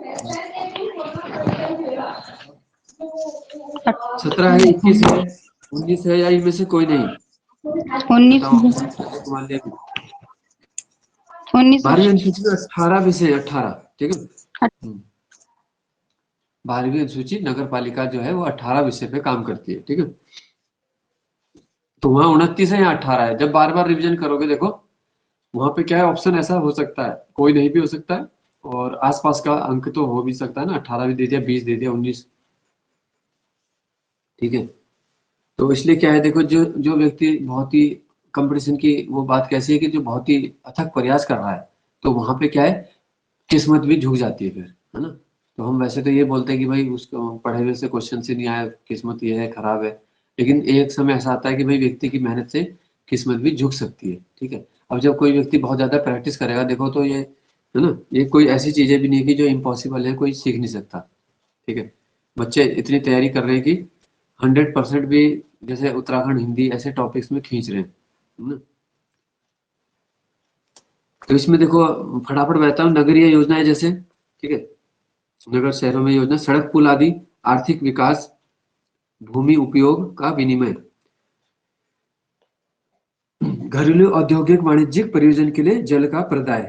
17 है, 21 है, 19 है, या इनमें से कोई नहीं? 19 बताओ कुमार देवी। 19 12वीं अनुसूची में 18 विषय हैं, 18। ठीक है। 12वीं अनुसूची नगर पालिका जो है वो 18 विषय पे काम करती है। ठीक है। तो वहां 29 है या 18 है? जब बार बार रिवीजन करोगे देखो वहां पे क्या है, ऑप्शन ऐसा हो सकता है, कोई नहीं भी हो सकता है, और आसपास का अंक तो हो भी सकता है ना, 18 भी दे दिया, 20 दे दिया, 19। ठीक है। तो इसलिए क्या है, देखो जो जो व्यक्ति बहुत ही कंपटीशन की वो बात कैसी है कि जो बहुत ही अथक प्रयास कर रहा है, तो वहां पे क्या है, किस्मत भी झुक जाती है फिर, है ना। तो हम वैसे तो ये बोलते हैं कि भाई उसको पढ़े हुए से क्वेश्चन से नहीं आया, किस्मत ये है, खराब है। लेकिन एक समय ऐसा आता है कि भाई व्यक्ति की मेहनत से किस्मत भी झुक सकती है। ठीक है। अब जब कोई व्यक्ति बहुत ज्यादा प्रैक्टिस करेगा, देखो तो ये है ना, ये कोई ऐसी चीजें भी नहीं है कि जो इम्पॉसिबल है, कोई सीख नहीं सकता। ठीक है। बच्चे इतनी तैयारी कर रहे हैं कि 100% भी जैसे उत्तराखंड हिंदी ऐसे टॉपिक्स में खींच रहे हैं, है ना। तो इसमें देखो फटाफट बताता हूँ, नगरीय योजनाएं जैसे, ठीक है, नगर शहरों में योजना, सड़क पुल आदि, आर्थिक विकास, भूमि उपयोग का विनिमय, घरेलू औद्योगिक वाणिज्यिक प्रयोजन के लिए जल का प्रदाय,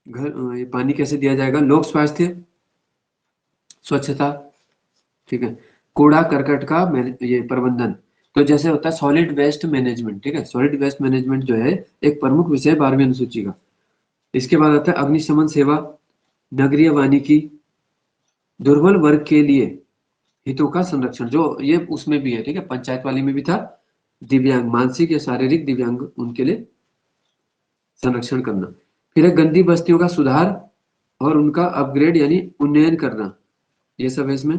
ये पानी कैसे दिया जाएगा, लोक स्वास्थ्य, स्वच्छता, ठीक है, कूड़ा करकट का ये प्रबंधन। तो जैसे होता है सॉलिड वेस्ट मैनेजमेंट। ठीक है। सॉलिड वेस्ट मैनेजमेंट जो है एक प्रमुख विषय 12वीं अनुसूची का। इसके बाद आता है अग्निशमन सेवा, नगरीय वानिकी, दुर्बल वर्ग के लिए हितों का संरक्षण, जो ये उसमें भी है। ठीक है। पंचायत वाली में भी था, दिव्यांग, मानसिक या शारीरिक दिव्यांग, उनके लिए संरक्षण करना। फिर है गंदी बस्तियों का सुधार और उनका अपग्रेड यानी उन्नयन करना, ये सब है इसमें।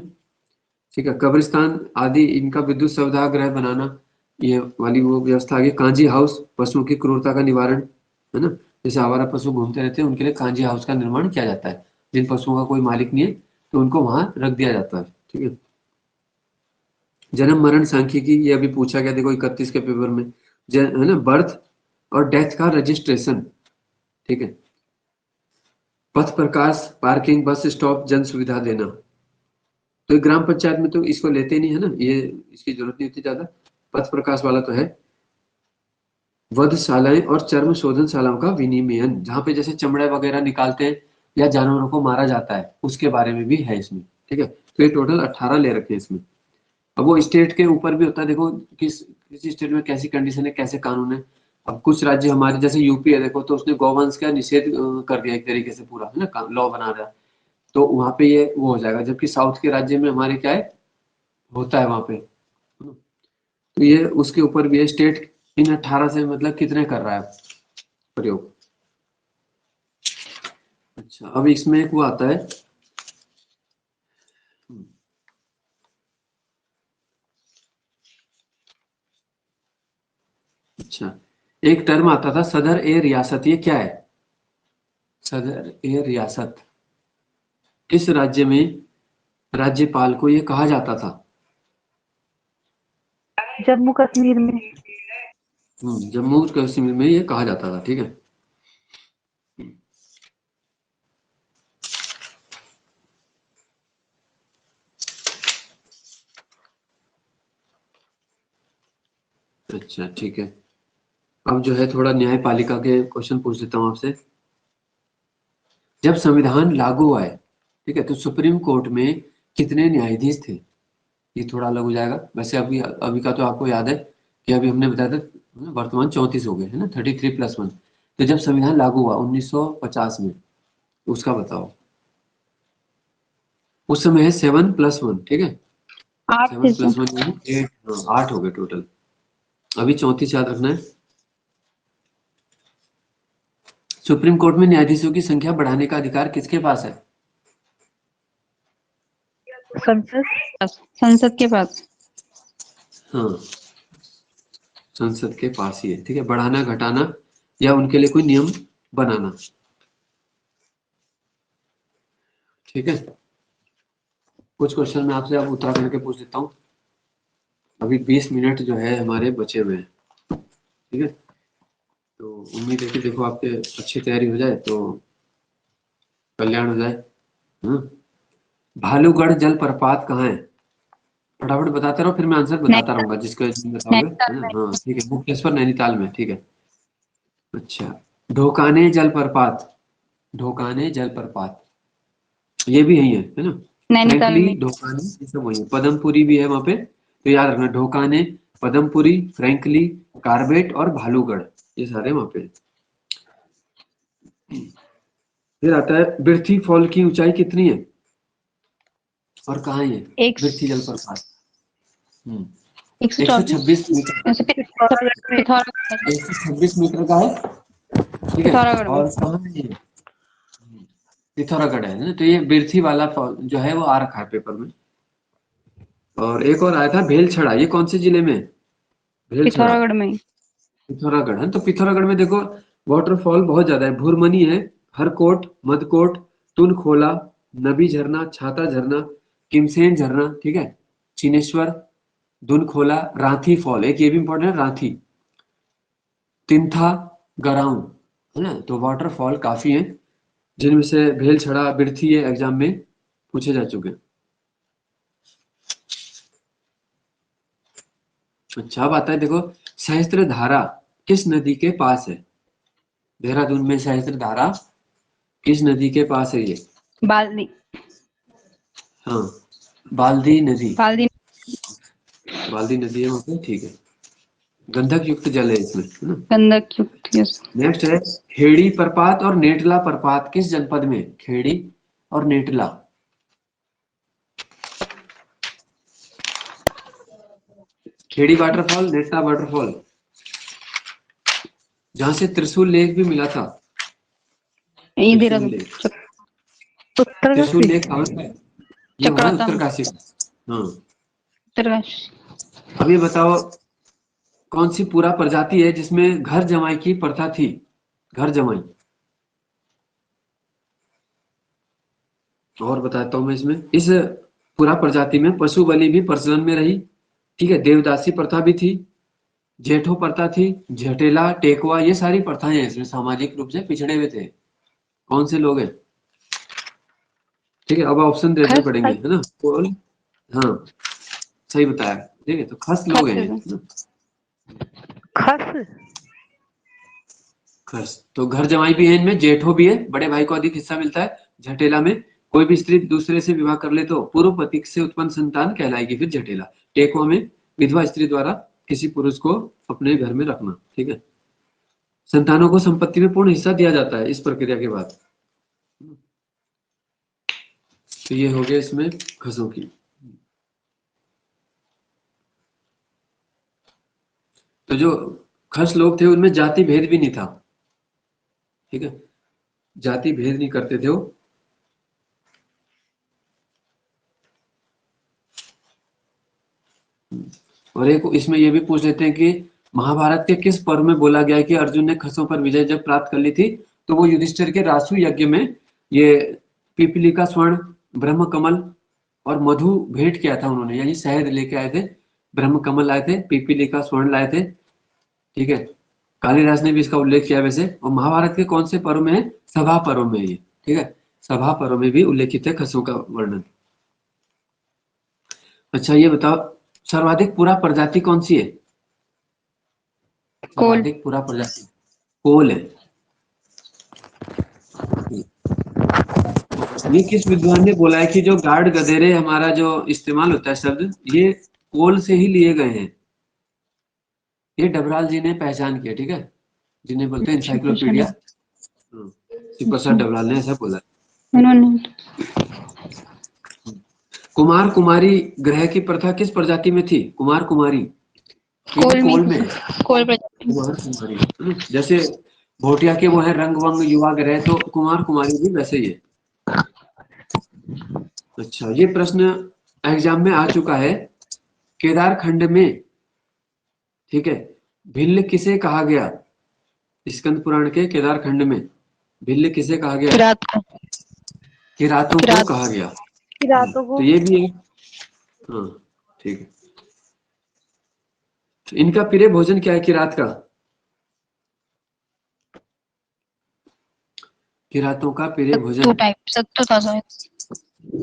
ठीक है। कब्रिस्तान आदि इनका विद्युत सौदागृह बनाना, ये वाली वो व्यवस्था आ गई। कांजी हाउस, पशुओं की क्रूरता का निवारण, है ना। जैसे आवारा पशु घूमते रहते हैं, उनके लिए कांजी हाउस का निर्माण किया जाता है। जिन पशुओं का कोई मालिक नहीं है तो उनको वहां रख दिया जाता है। ठीक है। जन्म मरण सांख्यिकी, ये अभी पूछा गया, देखो 31 के पेपर में, है ना, बर्थ और डेथ का रजिस्ट्रेशन। ठीक है। पथ प्रकाश, पार्किंग, बस स्टॉप, जन सुविधा देना। तो ये ग्राम पंचायत में तो इसको लेते नहीं है ना, ये इसकी जरूरत नहीं होती ज्यादा। पथ प्रकाश वाला तो है। वधशालाएं और चर्म शोधनशालाओं का विनियमन, जहां पे जैसे चमड़े वगैरह निकालते हैं या जानवरों को मारा जाता है, उसके बारे में भी है इसमें। ठीक है। तो ये टोटल 18 ले रखे हैं इसमें। अब वो स्टेट के ऊपर भी होता है, देखो किसी स्टेट में कैसी कंडीशन है, कैसे कानून है। अब कुछ राज्य हमारे जैसे यूपी है, देखो तो उसने गौवंश का निषेध कर दिया एक तरीके से पूरा, है ना, लॉ बना रहा है। तो वहां पे ये वो हो जाएगा, जबकि साउथ के राज्य में हमारे क्या है, होता है वहां पे। तो ये उसके ऊपर भी है, स्टेट इन 18 से मतलब कितने कर रहा है प्रयोग। अच्छा, अब इसमें एक वो आता है, अच्छा, एक टर्म आता था सदर ए रियासत, ये क्या है? सदर ए रियासत, किस राज्य में राज्यपाल को ये कहा जाता था? जम्मू कश्मीर में। जम्मू कश्मीर में ये कहा जाता था। ठीक है। अच्छा, ठीक है। अब जो है थोड़ा न्यायपालिका के क्वेश्चन पूछ लेता हूँ आपसे। जब संविधान लागू हुआ है, ठीक है, तो सुप्रीम कोर्ट में कितने न्यायाधीश थे? ये थोड़ा अलग हो जाएगा। वैसे अभी अभी का तो आपको याद है कि अभी हमने बताया था, वर्तमान 34 हो गए, है ना, 33+1। तो जब संविधान लागू हुआ 1950 में, उसका बताओ। उस समय है 7+1। ठीक है। 8 थे सर। 7+1 यानी 8, 8 हो गए टोटल। अभी 34 याद रखना है। सुप्रीम कोर्ट में न्यायाधीशों की संख्या बढ़ाने का अधिकार किसके पास है? संसद। संसद के पास। हाँ, संसद के पास ही है। ठीक है। बढ़ाना, घटाना या उनके लिए कोई नियम बनाना। ठीक है। कुछ क्वेश्चन मैं आपसे अब उत्तराखंड के पूछ लेता हूँ। अभी 20 मिनट जो है हमारे बचे हुए हैं, ठीक है। तो उम्मीद है कि देखो आपके अच्छी तैयारी हो जाए तो कल्याण हो जाए। भालूगढ़ जलप्रपात कहाँ है? फटाफट बताते रहो, फिर मैं आंसर बताता रहूंगा जिसको बताओगे, है ना। हाँ ठीक है, मुक्तेश्वर नैनीताल में, ठीक है। अच्छा, ढोकाने जलप्रपात, ढोकाने जलप्रपात ये भी यही है ना। नैनीताल फ्रैंकली, में। ढोकाने ये सब वही है। पदमपुरी भी है वहां पे, तो याद रखना ढोकाने, पदमपुरी, फ्रैंकली, कार्बेट और भालूगढ़, ये सारे वहां पे। फिर आता है बिरथी फॉल की ऊंचाई कितनी है और कहाँ है ये? एक बिरथी जलप्रपात 124 126 मीटर, पिथौरागढ़ 126 मीटर का है, ठीक है। पिथौरागढ़ में। और कहाँ है ये? पिथौरागढ़ है ना, तो ये बिरथी वाला फॉल जो है वो आ रखा है पेपर में। और एक और आया था भेलछड़ा, ये कौन से जिले में? भेलछड़ा पिथौरागढ़ में। पिथौरागढ़ है। तो पिथौरागढ़ में देखो वाटरफॉल बहुत ज्यादा है। भुरमनी है, हरकोट, मदकोट, तुनखोला, नबी झरना, छाता झरना, किमसेन झरना, ठीक है, चिनेश्वर, दुनखोला, रांथी फॉल, एक ये भी इंपॉर्टेंट है, रांथी, तिंथा, गराऊं, है ना। तो वाटरफॉल काफी है, जिनमें से भेलछड़ा, बिरथी ये एग्जाम में पूछे जा चुके हैं। अच्छा, अब आता है देखो सहस्त्रधारा किस नदी के पास है? देहरादून में सहस्त्रधारा किस नदी के पास है ये? बाल्दी हाँ, बाल्दी नदी, बाल्दी बाल्दी नदी है वहां पे, ठीक है। गंधक युक्त जल है इसमें, है ना। गंधक युक्त। यस। नेक्स्ट है खेड़ी प्रपात और नेटला प्रपात किस जनपद में? खेड़ी और नेटला, खेड़ी वाटरफॉल, नेटला वाटरफॉल, जहां से त्रिशूल लेक भी मिला था। यही त्रिशूल देहरादून लेक, त्रिशूल उत्तरकाशी। लेक कहाँ है? ये वहां है चक्राता में। उत्तरकाशी में। हाँ, उत्तरकाशी। अब ये बताओ कौन सी पूरा प्रजाति है जिसमें घर जमाई की प्रथा थी? घर जमाई, और बताता हूं मैं इसमें, इस पुरा प्रजाति में पशु बलि भी प्रचलन में रही, ठीक है। देवदासी प्रथा भी थी, जेठो प्रथा थी, झटेला, टेकवा, ये सारी प्रथाएं हैं इसमें, सामाजिक रूप से पिछड़े हुए थे। कौन से लोग हैं? ठीक है, अब ऑप्शन देने खस पड़ेंगे, है ना। कौन? हाँ, सही बताया, ठीक है। तो खस लोग खस हैं ये, है। है ना। खस। खस, तो घर जमाई भी है इनमें, जेठो भी है, बड़े भाई को अधिक हिस्सा मिलता है। झटेला में कोई भी स्त्री दूसरे से विवाह कर ले तो पूर्व पति से उत्पन्न संतान कहलाएगी फिर झटेला। टेकवा में विधवा स्त्री द्वारा किसी पुरुष को अपने घर में रखना, ठीक है। संतानों को संपत्ति में पूर्ण हिस्सा दिया जाता है इस प्रक्रिया के बाद। तो ये हो गया इसमें खसों की। तो जो खस लोग थे उनमें जाति भेद भी नहीं था, ठीक है, जाति भेद नहीं करते थे वो। और एक इसमें ये भी पूछ लेते हैं कि महाभारत के किस पर्व में बोला गया है कि अर्जुन ने खसों पर विजय जब प्राप्त कर ली थी? तो वो युधिष्ठिर के रासु यज्ञ में ये पिपली का स्वर्ण, ब्रह्म कमल और मधु भेंट किया था उन्होंने, यानी शहद लेके आए थे, ब्रह्म कमल लाए थे, पिपली का स्वर्ण लाए थे, ठीक है। कालिदास ने भी इसका उल्लेख किया वैसे। और महाभारत के कौन से पर्व में है? सभा पर्व में ये, ठीक है, सभा पर्व में भी उल्लेखित है खसों का वर्णन। अच्छा, ये बताओ सर्वाधिक पूरा प्रजाति कौन सी है? कोल। सर्वाधिक पूरा प्रजाति कोल है। ये किस विद्वान ने बोला है कि जो गार्ड गधेरे हमारा जो इस्तेमाल होता है शब्द, ये कोल से ही लिए गए हैं? ये डबराल जी ने पहचान किया, ठीक है, जिन्हें बोलते हैं इंसाइक्लोपीडिया, श्री प्रसाद डबराल ने ऐसा बोला। उन्होंने कुमार कुमारी ग्रह की प्रथा किस प्रजाति में थी? कुमार कुमारी, ये भी कोल में है। कोल प्रजाति। कुमार कुमारी, जैसे भोटिया के वो है रंग वंग युवा ग्रह, तो कुमार कुमारी भी वैसे ही है। अच्छा, ये प्रश्न एग्जाम में आ चुका है। केदार खंड में, ठीक है, भिल्ल किसे कहा गया? स्कंद पुराण के केदार खंड में भिल्ल किसे कहा गया? किरात को। किरातों को कहा गया। किरातों को। तो ये भी है, हाँ, ठीक है। इनका प्रिय भोजन क्या है किरात का? किरातों का प्रिय सत्तू भोजन टाइप, सत्तू था शायद।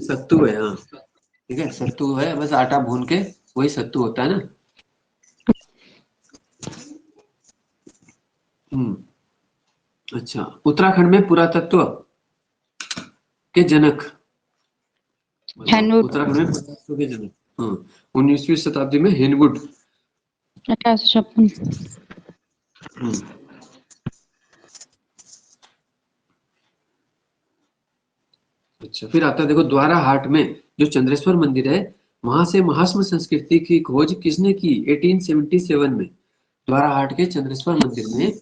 सत्तू है। हाँ ठीक है, सत्तू है, बस आटा भून के वही सत्तू होता है ना। अच्छा, उत्तराखंड में पुरातत्व के जनक, बताओ, हेनवुड, उत्तराखंड में पुरातत्व के जनक। हाँ, 19वीं शताब्दी में हेनवुड। 1856। अच्छा, फिर आता है देखो, द्वारा हाट में जो चंद्रेश्वर मंदिर है, वहां से महास्म संस्कृति की खोज किसने की? 1877 में द्वारा हाट के चंद्रेश्वर मंदिर में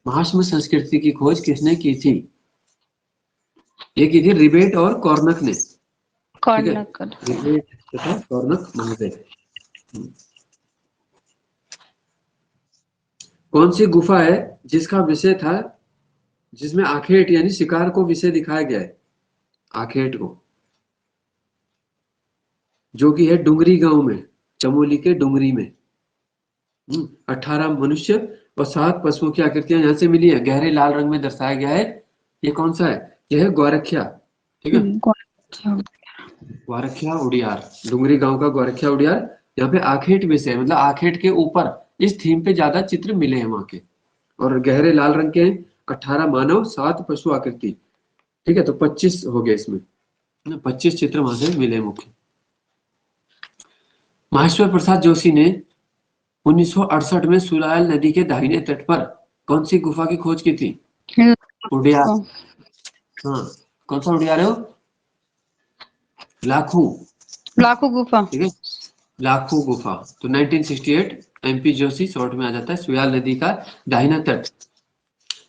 महास्म संस्कृति की खोज किसने की थी? ये की थी रिबेट और कॉर्नक ने। ठीक है, कॉर्नकर। रिबेट तथा कॉर्नक महोदय। कौन सी गुफा है जिसका विषय था, जिसमें आखेट यानी शिकार को विषय दिखाया गया है? आखेट को, जो कि है डुंगरी गांव में, चमोली के डुंगरी में। 18 मनुष्य और 7 पशुओं की आकृतियां यहाँ से मिली है, गहरे लाल रंग में दर्शाया गया है। ये कौन सा है? यह है गौरखिया। ठीक है, गौरखिया उड़ियार, डुंगरी गांव का गौरखिया उड़ियार। यहाँ पे आखेट विषय मतलब आखेट के ऊपर इस थीम पे ज्यादा चित्र मिले हैं वहां के, और गहरे लाल रंग के हैं। 18 मानव, 7 पशु आकृति। ठीक है, तो 25 हो गए इसमें, 25 चित्र वहां से मिले मुख्य। माहेश्वर प्रसाद जोशी ने 1968 में सुलाल नदी के दाहिने तट पर कौन सी गुफा की खोज की थी? उड़ियार। हाँ, कौन सा उड़ियार है वो? लाखू। लाखों गुफा। ठीक है, लाखू गुफा। तो 1968 एमपी जोशी शॉर्ट में आ जाता है, सुयाल नदी का दाहिना तट।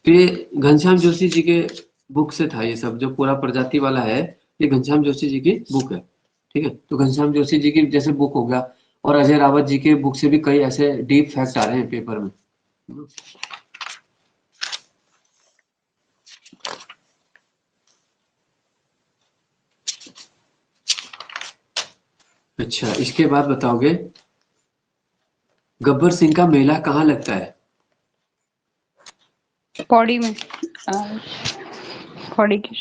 तो ये घनश्याम जोशी जी के बुक से था, ये सब जो पूरा प्रजाति वाला है, ये घनश्याम जोशी जी की बुक है। ठीक है, तो घनश्याम जोशी जी की जैसे बुक हो गया, और अजय रावत जी के बुक से भी कई ऐसे डीप फैक्ट आ रहे हैं पेपर में। अच्छा, इसके बाद बताओगे गब्बर सिंह का मेला कहाँ लगता है? पौड़ी में। पौड़ी की।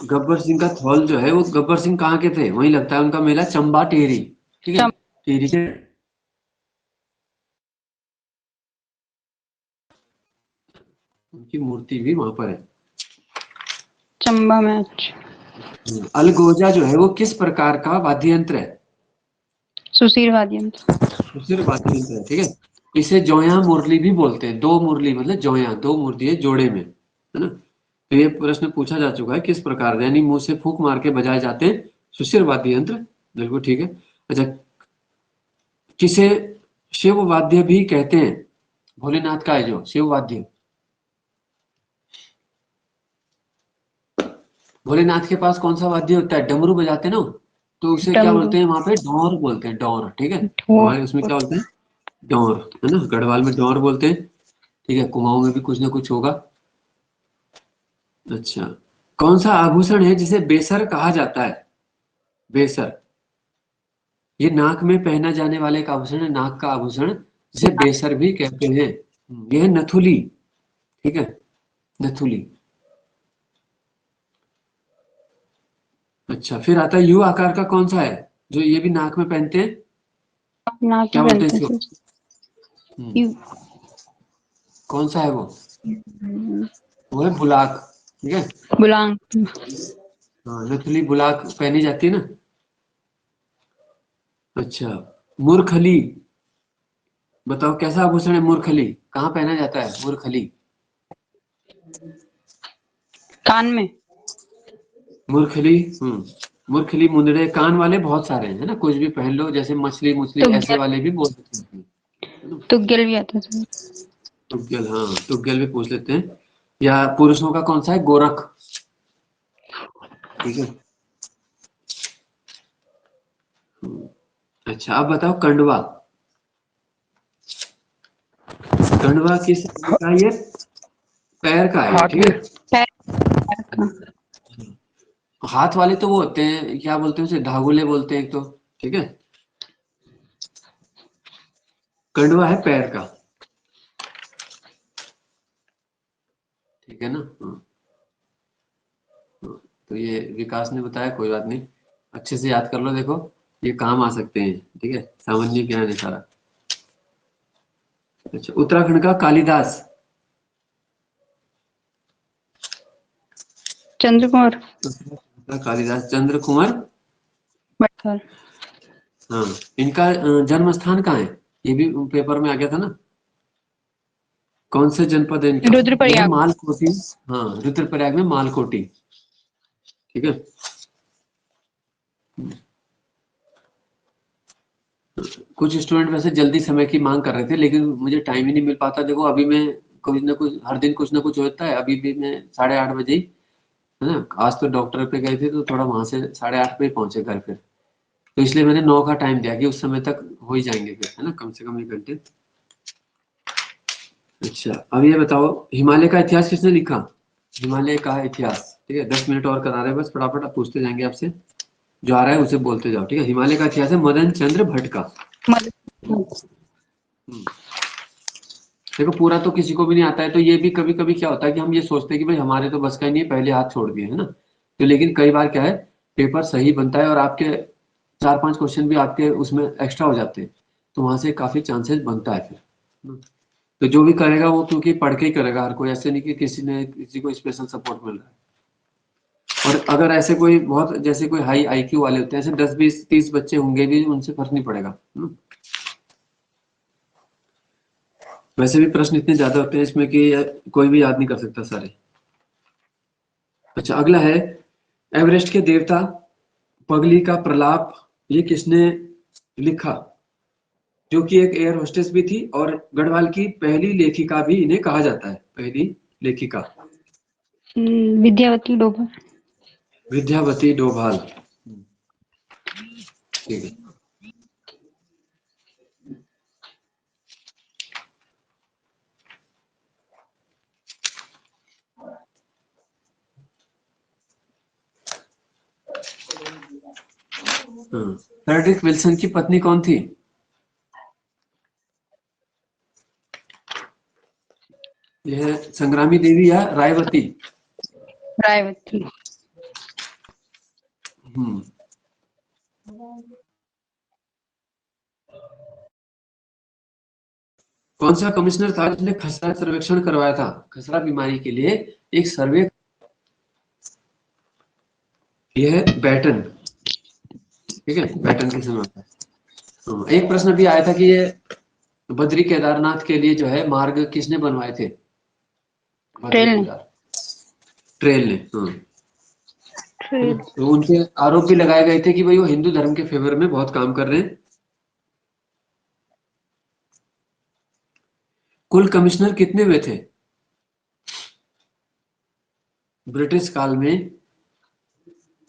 गब्बर सिंह का थॉल जो है वो गब्बर सिंह कहाँ के थे, वहीं लगता है उनका मेला, चंबा टेरी। ठीक है, टेरी के उनकी मूर्ति भी वहां पर है। चंबा में। अच्छा, अलगोजा जो है वो किस प्रकार का वाद्य यंत्र है? सुशील वाद्य यंत्र। सुशील वाद्य यंत्र है। ठीक है, इसे जोया मुरली भी बोलते हैं। दो मुरली मतलब जोया, दो मूर्ति है जोड़े में, है ना। तो ये प्रश्न पूछा जा चुका है, किस प्रकार, यानी मुंह से फूंक मार के बजाए जाते हैं सुशील वाद्य यंत्र। बिल्कुल ठीक है। अच्छा, किसे शिव वाद्य भी कहते हैं? भोलेनाथ का है जो शिव वाद्य, भोलेनाथ के पास कौन सा वाद्य होता है? डमरू बजाते हैं ना, तो उसे क्या डमरू। बोलते हैं वहां पे? डौर बोलते हैं, डौर। ठीक है, ढोल। हमारे उसमें क्या बोलते हैं? डौर, है ना, गढ़वाल में डौर बोलते हैं। ठीक है, कुमाऊं में भी कुछ ना कुछ होगा। अच्छा, कौन सा आभूषण है जिसे बेसर कहा जाता है? बेसर, ये नाक में पहना जाने वाले एक आभूषण है, नाक का आभूषण, जिसे बेसर भी कहते हैं। यह है नथुली। ठीक है, नथुली। अच्छा, फिर आता है यू आकार का कौन सा है, जो ये भी नाक में पहनते हैं? नाक क्या में बोलते हैं पहनते इसको? थे। कौन सा है वो है बुलाक। ठीक है, बुलांग। हाँ, नथुली बुलाक पहनी जाती है ना। अच्छा, मूर्खली, बताओ कैसा आभूषण है मूर्खली, कहाँ पहना जाता है मूर्खली? कान में। मूर्खली, मूर्खली मुंदड़े कान वाले बहुत सारे हैं, है ना, कुछ भी पहन लो, जैसे मछली मुछली ऐसे वाले भी बोल सकते हैं। तुग्गल भी आता था। तुग्गल, हाँ, तुग्गल भी पूछ लेते हैं। या पुरुषों का कौन सा है? गोरख। ठीक है। अच्छा, अब बताओ कंडवा, कंडवा किस अंग का है? ये पैर का है, हाथ ठीक में। है। पैर का। हाथ वाले तो वो होते हैं, क्या बोलते हैं उसे? धागुले बोलते हैं एक तो। ठीक है, कंडवा है पैर का, ठीक है ना। हाँ। तो ये विकास ने बताया, कोई बात नहीं, अच्छे से याद कर लो, देखो ये काम आ सकते हैं, ठीक है, सामान्य ज्ञान है सारा। अच्छा, उत्तराखंड का कालिदास, चंद्र कुमार कालिदास चंद्र कुमार बटखर। हाँ, इनका जन्म स्थान कहाँ है, ये भी पेपर में आ गया था ना, कौन से जनपद है इनका? ये है रुद्रप्रयाग। मालकोटी। हाँ, रुद्रप्रयाग में मालकोटी, ठीक है। कुछ स्टूडेंट वैसे जल्दी समय की मांग कर रहे थे, लेकिन मुझे टाइम ही नहीं मिल पाता। देखो अभी मैं कुछ ना कुछ हर दिन कुछ ना कुछ होता है, अभी भी मैं 8:30 बजे ही, है ना, आज तो डॉक्टर पे गए थे तो थोड़ा वहां से 8:30 पे पहुंचे घर फिर, तो इसलिए मैंने 9 का टाइम दिया कि उस समय तक हो ही जाएंगे फिर, है ना, कम से कम 1 घंटे। अच्छा, अब ये बताओ, हिमालय का इतिहास किसने लिखा? हिमालय का इतिहास, ठीक है, 10 मिनट और करा रहे हैं बस, फटाफट पूछते जाएंगे आपसे, जो आ रहा है उसे बोलते जाओ, ठीक है। हिमालय का इतिहास है मदन चंद्र भट्ट का। देखो पूरा तो किसी को भी नहीं आता है, तो ये भी कभी कभी क्या होता है कि हम ये सोचते हैं कि भाई हमारे तो बस का ही नहीं है, पहले हाथ छोड़ दिए, है ना। तो लेकिन कई बार क्या है, पेपर सही बनता है और आपके 4-5 क्वेश्चन भी आपके उसमें एक्स्ट्रा हो जाते हैं, तो वहां से काफी चांसेस बनता है फिर। तो जो भी करेगा वो क्योंकि पढ़ के ही करेगा, हर कोई ऐसे नहीं कि किसी को स्पेशल सपोर्ट मिल रहा है। और अगर ऐसे कोई बहुत जैसे कोई हाई आईक्यू वाले होते हैं, ऐसे 10-20-30 बच्चे होंगे भी, उनसे फर्क नहीं पड़ेगा। वैसे भी प्रश्न इतने ज्यादा होते हैं इसमें कि कोई भी याद नहीं कर सकता सारे। अच्छा, अगला है एवरेस्ट के देवता पगली का प्रलाप, ये किसने लिखा? जो कि एक एयर होस्टेस भी थी और गढ़वाल की पहली लेखिका भी इन्हें कहा जाता है, पहली लेखिका। विद्यावती डोभाल। विद्यावती डोभाल, ठीक है। फ्रेडरिक विल्सन की पत्नी कौन थी? यह संग्रामी देवी या रायवती? रायवती। कौन सा कमिश्नर था जिसने खसरा सर्वेक्षण करवाया था? खसरा बीमारी के लिए एक सर्वे, यह है बैटन, ठीक है, बैटन के समय था। एक प्रश्न भी आया था कि ये बद्री केदारनाथ के लिए जो है मार्ग किसने बनवाए थे? ट्रेल ने। तो उनके आरोप भी लगाए गए थे कि भाई वो हिंदू धर्म के फेवर में बहुत काम कर रहे हैं। कुल कमिश्नर कितने हुए थे ब्रिटिश काल में?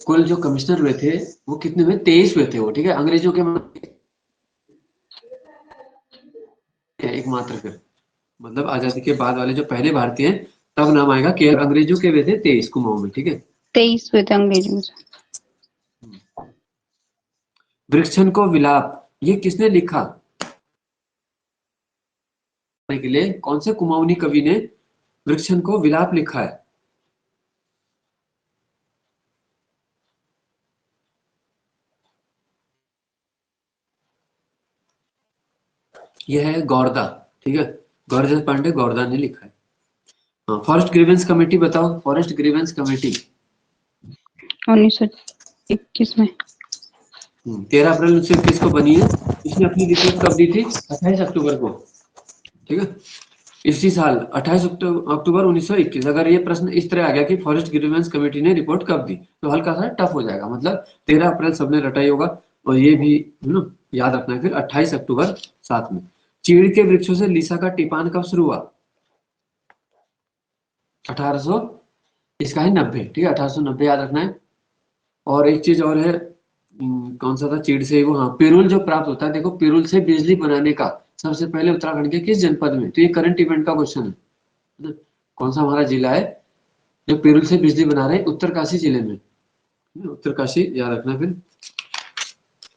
कुल जो कमिश्नर हुए थे वो कितने हुए? 23 हुए थे वो, ठीक है। अंग्रेजों के एकमात्र फिर, मतलब आजादी के बाद वाले जो पहले भारतीय हैं, तब नाम आएगा। केवल अंग्रेजों के हुए थे 23 कुमाऊं में, ठीक है। 23 हुए थे अंग्रेजों से। वृक्षण को विलाप, ये किसने लिखा? के लिए कौन से कुमाऊनी कवि ने वृक्षण को विलाप लिखा है? यह है गौरदा, ठीक है, गौरचंद पांडे गौरदा ने लिखा है। हाँ, फॉरेस्ट ग्रीवेंस कमेटी बताओ, फॉरेस्ट ग्रीवेंस कमेटी 1921 में। 13 अप्रैल 1921 को बनी है। इसने अपनी रिपोर्ट कब दी थी? 28 अक्टूबर को, ठीक है, इसी साल 28 अक्टूबर 1921। अगर ये प्रश्न इस तरह आ गया कि फॉरेस्ट ग्रीवेंस कमेटी ने रिपोर्ट कब दी, तो हल्का सा टफ हो जाएगा, मतलब 13 अप्रैल सबने रटा ही होगा, और ये भी याद रखना है। फिर 28 अक्टूबर साथ में। चीड़ के वृक्षों से लीसा का टिपान कब शुरू हुआ? 1800, इसका है 90, ठीक है, 1890 याद रखना है। और एक चीज और है, कौन सा था चीड़ से वो, हाँ, पिरूल जो प्राप्त होता है, देखो पिरूल से बिजली बनाने का सबसे पहले उत्तराखंड के किस जनपद में? तो ये करंट इवेंट का क्वेश्चन है। कौन सा हमारा जिला है जो पिरूल से बिजली बना रहे हैं? उत्तरकाशी जिले में, उत्तरकाशी याद रखना। फिर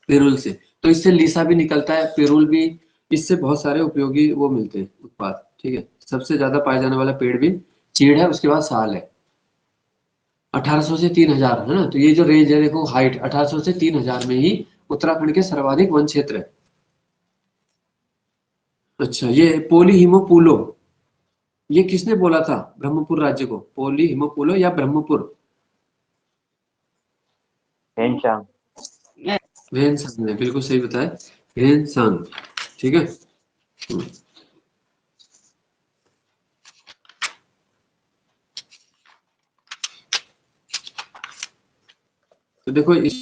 पिरूल से, तो इससे लीसा भी निकलता है, पिरूल भी इससे बहुत सारे उपयोगी वो मिलते हैं उत्पाद, ठीक है। सबसे ज्यादा पाए जाने वाला पेड़ भी चीड़ है, उसके बाद साल है। 1800 से 3000 है ना, तो ये जो रेंज है देखो, हाइट 1800 से 3000 में ही उत्तराखंड के सर्वाधिक वन क्षेत्र है। अच्छा, ये पोलीहिमोपुलो, ये किसने बोला था ब्रह्मपुर राज्य को? पोलीहिमोपुलो या ब्रह्मपुर? हेनचांग। वेनसांग ने बिल्कुल सही बताया, वेनसांग, ठीक है। तो देखो इस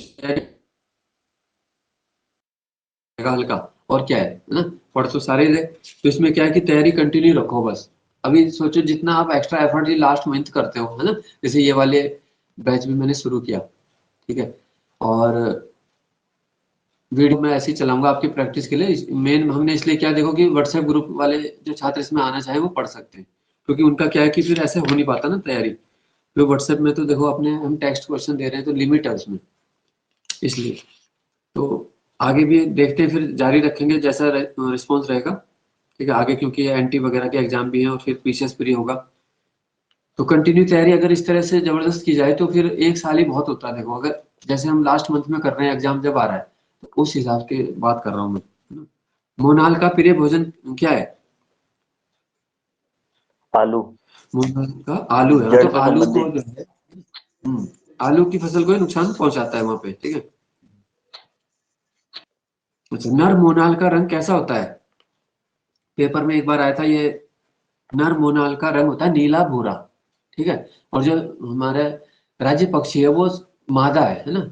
हल्का, और क्या है ना, पढ़ तो सारे दे, तो इसमें क्या है कि तैयारी कंटिन्यू रखो बस। अभी सोचो जितना आप एक्स्ट्रा एफर्ट लास्ट मंथ करते हो, है ना, जैसे ये वाले बैच भी मैंने शुरू किया, ठीक है, और वीडियो मैं ऐसे ही चलाऊंगा आपकी प्रैक्टिस के लिए। मेन हमने इसलिए क्या, देखो कि व्हाट्सएप ग्रुप वाले जो छात्र इसमें आना चाहे वो पढ़ सकते हैं, क्योंकि उनका क्या है कि फिर ऐसे हो नहीं पाता ना तैयारी। तो व्हाट्सएप में तो देखो अपने हम टेक्स्ट क्वेश्चन दे रहे हैं तो लिमिट है उसमें, इसलिए तो आगे भी देखते हैं, फिर जारी रखेंगे जैसा रिस्पॉन्स रहेगा, ठीक है आगे, क्योंकि एनटी वगैरह के एग्जाम भी हैं और फिर पीसीएस प्री होगा। तो कंटिन्यू तैयारी अगर इस तरह से जबरदस्त की जाए तो फिर एक साल ही बहुत होता है। देखो अगर जैसे हम लास्ट मंथ में कर रहे हैं, एग्जाम जब आ रहा है, तो उस हिसाब की बात कर रहा हूँ मैं। मोनाल का प्रिय भोजन क्या है? आलू। मोनाल का आलू है, जड़ मतलब से आलू को संबंधित। जो है, आलू की फसल को ही नुकसान पहुंचाता है वहां पे, ठीक है। अच्छा, नर मोनाल का रंग कैसा होता है? पेपर में एक बार आया था ये, नर मोनाल का रंग होता है नीला भूरा, ठीक है। और जो हमारे राज्य पक्षी है वो मादा है ना,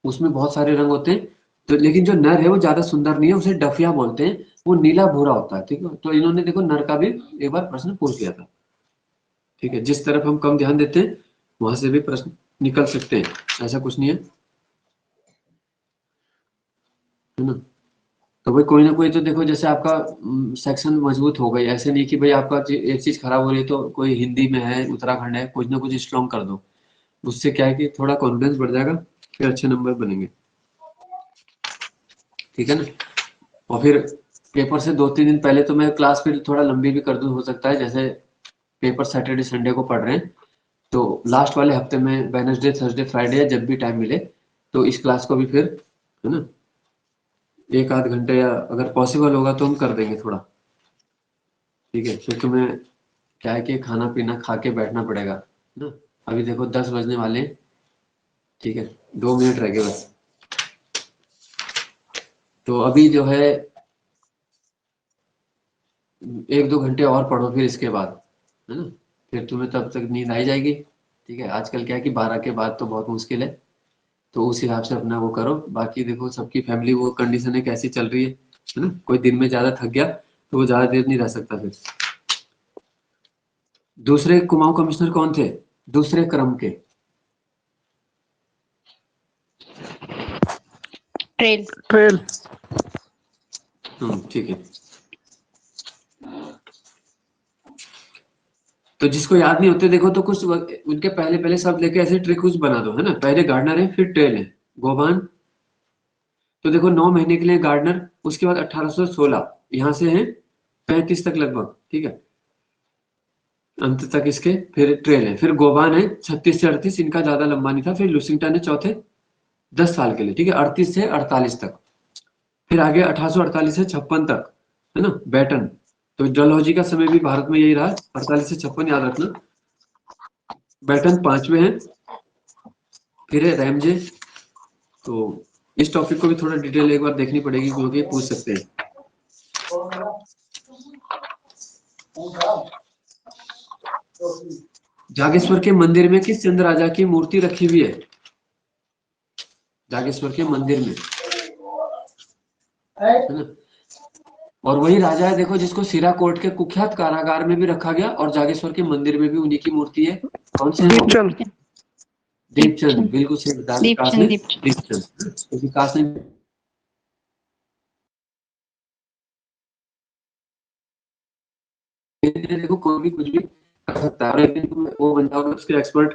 उसमें बहुत सारे रंग होते हैं, तो लेकिन जो नर है वो ज्यादा सुंदर नहीं है, उसे डफिया बोलते हैं, वो नीला भूरा होता है, ठीक है। तो इन्होंने देखो नर का भी एक बार प्रश्न पूछ लिया था, ठीक है। जिस तरफ हम कम ध्यान देते हैं वहां से भी प्रश्न निकल सकते हैं, ऐसा कुछ नहीं है ना। तो भाई कोई ना कोई तो देखो, जैसे आपका सेक्शन मजबूत हो गई, ऐसे नहीं कि भाई आपका एक चीज खराब हो रही है तो कोई हिंदी में है, उत्तराखंड है, कुछ ना कुछ स्ट्रॉन्ग कर दो, उससे क्या है कि थोड़ा कॉन्फिडेंस बढ़ जाएगा, फिर अच्छे नंबर बनेंगे, ठीक है ना। और फिर पेपर से 2-3 दिन पहले तो मैं क्लास फिर थोड़ा लंबी भी कर दूं, हो सकता है जैसे पेपर सैटरडे संडे को पढ़ रहे हैं, तो लास्ट वाले हफ्ते में वेडनेसडे थर्सडे फ्राइडे या जब भी टाइम मिले तो इस क्लास को भी फिर, है ना, 1-8 घंटे या अगर पॉसिबल होगा तो हम कर देंगे थोड़ा, ठीक है। क्योंकि मैं क्या है कि खाना पीना खा के बैठना पड़ेगा ना। अभी देखो 10 बजने वाले हैं, ठीक है, 2 मिनट रह गए बस। तो अभी जो है 1-2 घंटे और पढ़ो फिर इसके बाद, है ना, फिर तुम्हें तब तक नींद आई जाएगी, ठीक है। आजकल क्या है कि 12 के बाद तो बहुत मुश्किल है, तो उस हिसाब से अपना वो करो। बाकी देखो सबकी फैमिली वो कंडीशन है कैसी चल रही है ना, कोई दिन में ज्यादा थक गया तो वो ज्यादा देर नहीं रह सकता फिर। दूसरे कुमाऊं कमिश्नर कौन थे दूसरे क्रम के? ट्रेल। ट्रेल। ठीक है। तो जिसको याद नहीं होते देखो, तो कुछ उनके पहले पहले शब्द लेके ऐसे ट्रिक कुछ बना दो, है ना। पहले गार्डनर है, फिर ट्रेल है, गोबान। तो देखो 9 महीने के लिए गार्डनर, उसके बाद 1816 यहाँ से है 35 तक लगभग, ठीक है, अंत तक इसके, फिर ट्रेल है, फिर गोबान है 36 से 38, इनका ज्यादा लंबा नहीं था, फिर लुसिंगटन है चौथे 10 साल के लिए, ठीक है, 38 से 48 तक। फिर आगे 1848 से 56 तक, है ना, बैटन। तो डलहौजी का समय भी भारत में यही रहा, 48 से 56 याद रखना। बैटन 5वें हैं, फिर है रैमजे। तो इस टॉपिक को भी थोड़ा डिटेल एक बार देखनी पड़ेगी, क्योंकि पूछ सकते हैं। जागेश्वर के मंदिर में किस चंद राजा की मूर्ति रखी हुई है? जागेश्वर के मंदिर में, है ना। और वही राजा है देखो जिसको सिराकोट के कुख्यात कारागार में भी रखा गया, और जागेश्वर के मंदिर में भी उन्हीं की मूर्ति है। कौन से? दीपचंद। दीपचंद, बिल्कुल सही बताया विकास ने, दीपचंद। तो विकास ने देखो कोई भी कुछ भी कर सकता है, और एक दिन तुम वो बन जाओगे उसके एक्सपर्ट,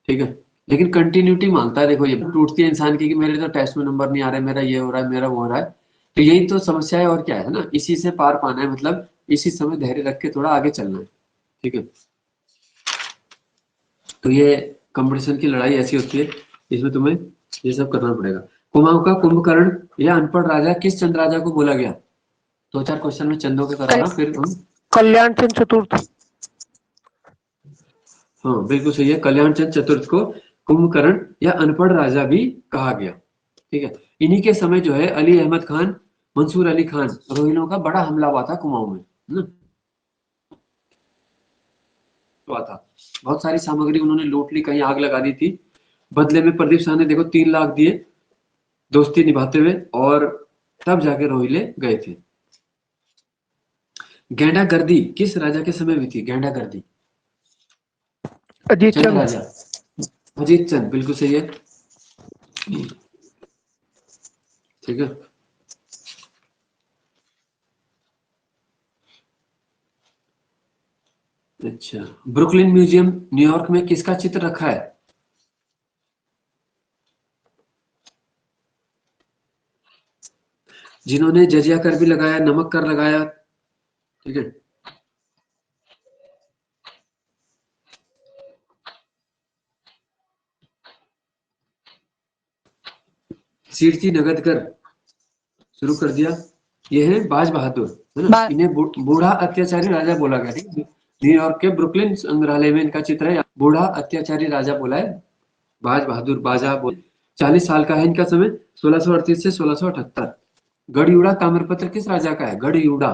ठीक है। लेकिन कंटिन्यूटी मांगता है, देखो ये टूटती है इंसान की कि मेरे तो टेस्ट में नंबर नहीं आ रहे, मेरा ये हो रहा है, मेरा वो हो रहा है। तो यही तो समस्या है और क्या है ना, इसी से पार पाना है, मतलब इसी समय धैर्य रख के थोड़ा आगे चलना है, ठीक है। तो ये कंपटीशन की लड़ाई ऐसी होती है, इसमें तुम्हें ये सब करना पड़ेगा। कुमाऊं का कुंभकर्ण या अनपढ़ राजा किस चंद राजा को बोला गया? दो चार क्वेश्चन में चंदों के कराना, फिर हम कल्याण चंद चतुर्थ। हाँ बिल्कुल सही है, कल्याण चंद चतुर्थ को कुंभकर्ण या अनपढ़ राजा भी कहा गया, ठीक है। इन्हीं के समय जो है अली अहमद खान, मंसूर अली खान, रोहिलों का बड़ा हमला हुआ था कुमाऊं में, है ना, हुआ था। बहुत सारी सामग्री उन्होंने लूट ली, कहीं आग लगा दी थी। बदले में प्रदीप शाह ने देखो 3 लाख दिए दोस्ती निभाते हुए, और तब जाके रोहिले गए थे। गेंडा गर्दी किस राजा के समय हुई थी? गेंडा गर्दी अजीत चंद चंद। राजा, अजीत चंद, बिल्कुल सही है, ठीक है। अच्छा, ब्रुकलिन म्यूजियम न्यूयॉर्क में किसका चित्र रखा है? जिन्होंने जजिया कर भी लगाया, नमक कर लगाया, ठीक है। सीरती नगद कर शुरू कर दिया, ये है बाज बहादुर, है ना। बा- इन्हें बूढ़ा अत्याचारी राजा बोला गया, ठीक है। न्यूयॉर्क के ब्रुकलिन संग्रहालय में इनका चित्र है, बूढ़ा अत्याचारी राजा बोला है, बाज बहादुर, बाजा बोल। 40 साल का है इनका समय, 1638 से 1678। गढ़युड़ा ताम्रपत्र किस राजा का है? गढ़युड़ा,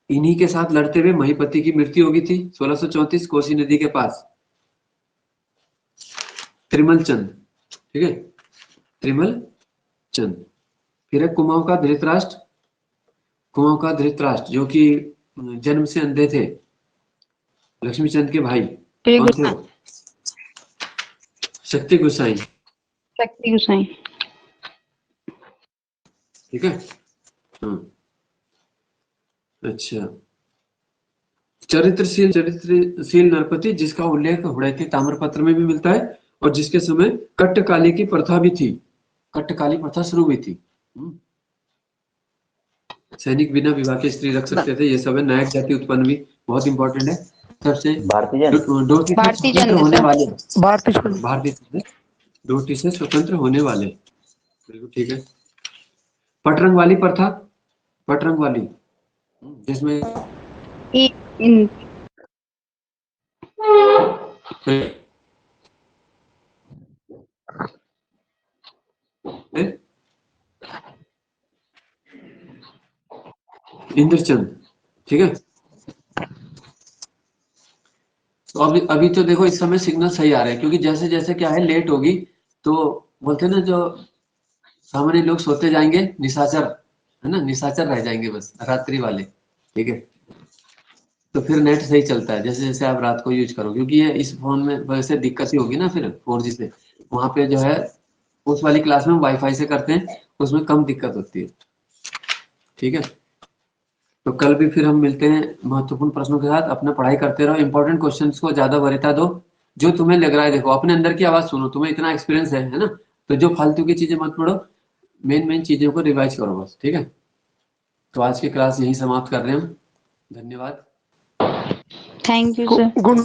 इन्हीं के साथ लड़ते हुए महीपति की मृत्यु हो गई थी 1634 कोसी नदी के पास, त्रिमल चंद, ठीक है, त्रिमल चंद। फिर है कुमाऊं का धृतराष्ट्र, कुमाऊं का धृतराष्ट्र जो कि जन्म से अंधे थे, लक्ष्मी चंद के भाई, श्री कौन थे गुसाई, वो? शक्ति गोसाई, शक्ति गुसाई। ठीक है। हाँ, अच्छा, चरित्रशील नरपति जिसका उल्लेख हुड़ैती ताम्रपत्र में भी मिलता है, और जिसके समय कट्टकाली की प्रथा भी थी, कट्टकाली प्रथा शुरू हुई थी। सैनिक बिना विवाह के स्त्री रख सकते थे, ये सब है। नायक जाति उत्पन्न भी बहुत इंपॉर्टेंट है। सबसे भारतीय जन। डोटी से भारतीय स्वतंत्र जन होने सर। वाले, भारतीय चंद। भारतीय डोटी से स्वतंत्र होने वाले, बिल्कुल ठीक है। पटरंग वाली प्रथा, पटरंग वाली जिसमें ई- इन- इंद्रचंद, ठीक है। तो अभी तो देखो इस समय सिग्नल सही आ रहे हैं, क्योंकि जैसे जैसे क्या है लेट होगी तो बोलते हैं ना, जो सामान्य लोग सोते जाएंगे, निशाचर, है ना, निशाचर रह जाएंगे बस, रात्रि वाले, ठीक है। तो फिर नेट सही चलता है जैसे जैसे आप रात को यूज करो, क्योंकि ये इस फोन में वैसे दिक्कत ही होगी ना फिर 4G से, वहां पे जो है उस वाली क्लास में वाईफाई से करते हैं, उसमें कम दिक्कत होती है, ठीक है। तो कल भी फिर हम मिलते हैं महत्वपूर्ण प्रश्नों के साथ। अपना पढ़ाई करते रहो, इंपॉर्टेंट क्वेश्चंस को ज्यादा वरीयता दो। जो तुम्हें लग रहा है, देखो अपने अंदर की आवाज सुनो, तुम्हें इतना एक्सपीरियंस है ना, तो जो फालतू की चीजें मत पढ़ो, मेन मेन चीजों को रिवाइज करो बस, ठीक है। तो आज की क्लास यहीं समाप्त कर रहे हैं हम, धन्यवाद, thank you sir. Good.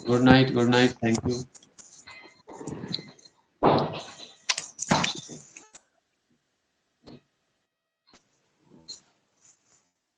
Good night, good night, thank you.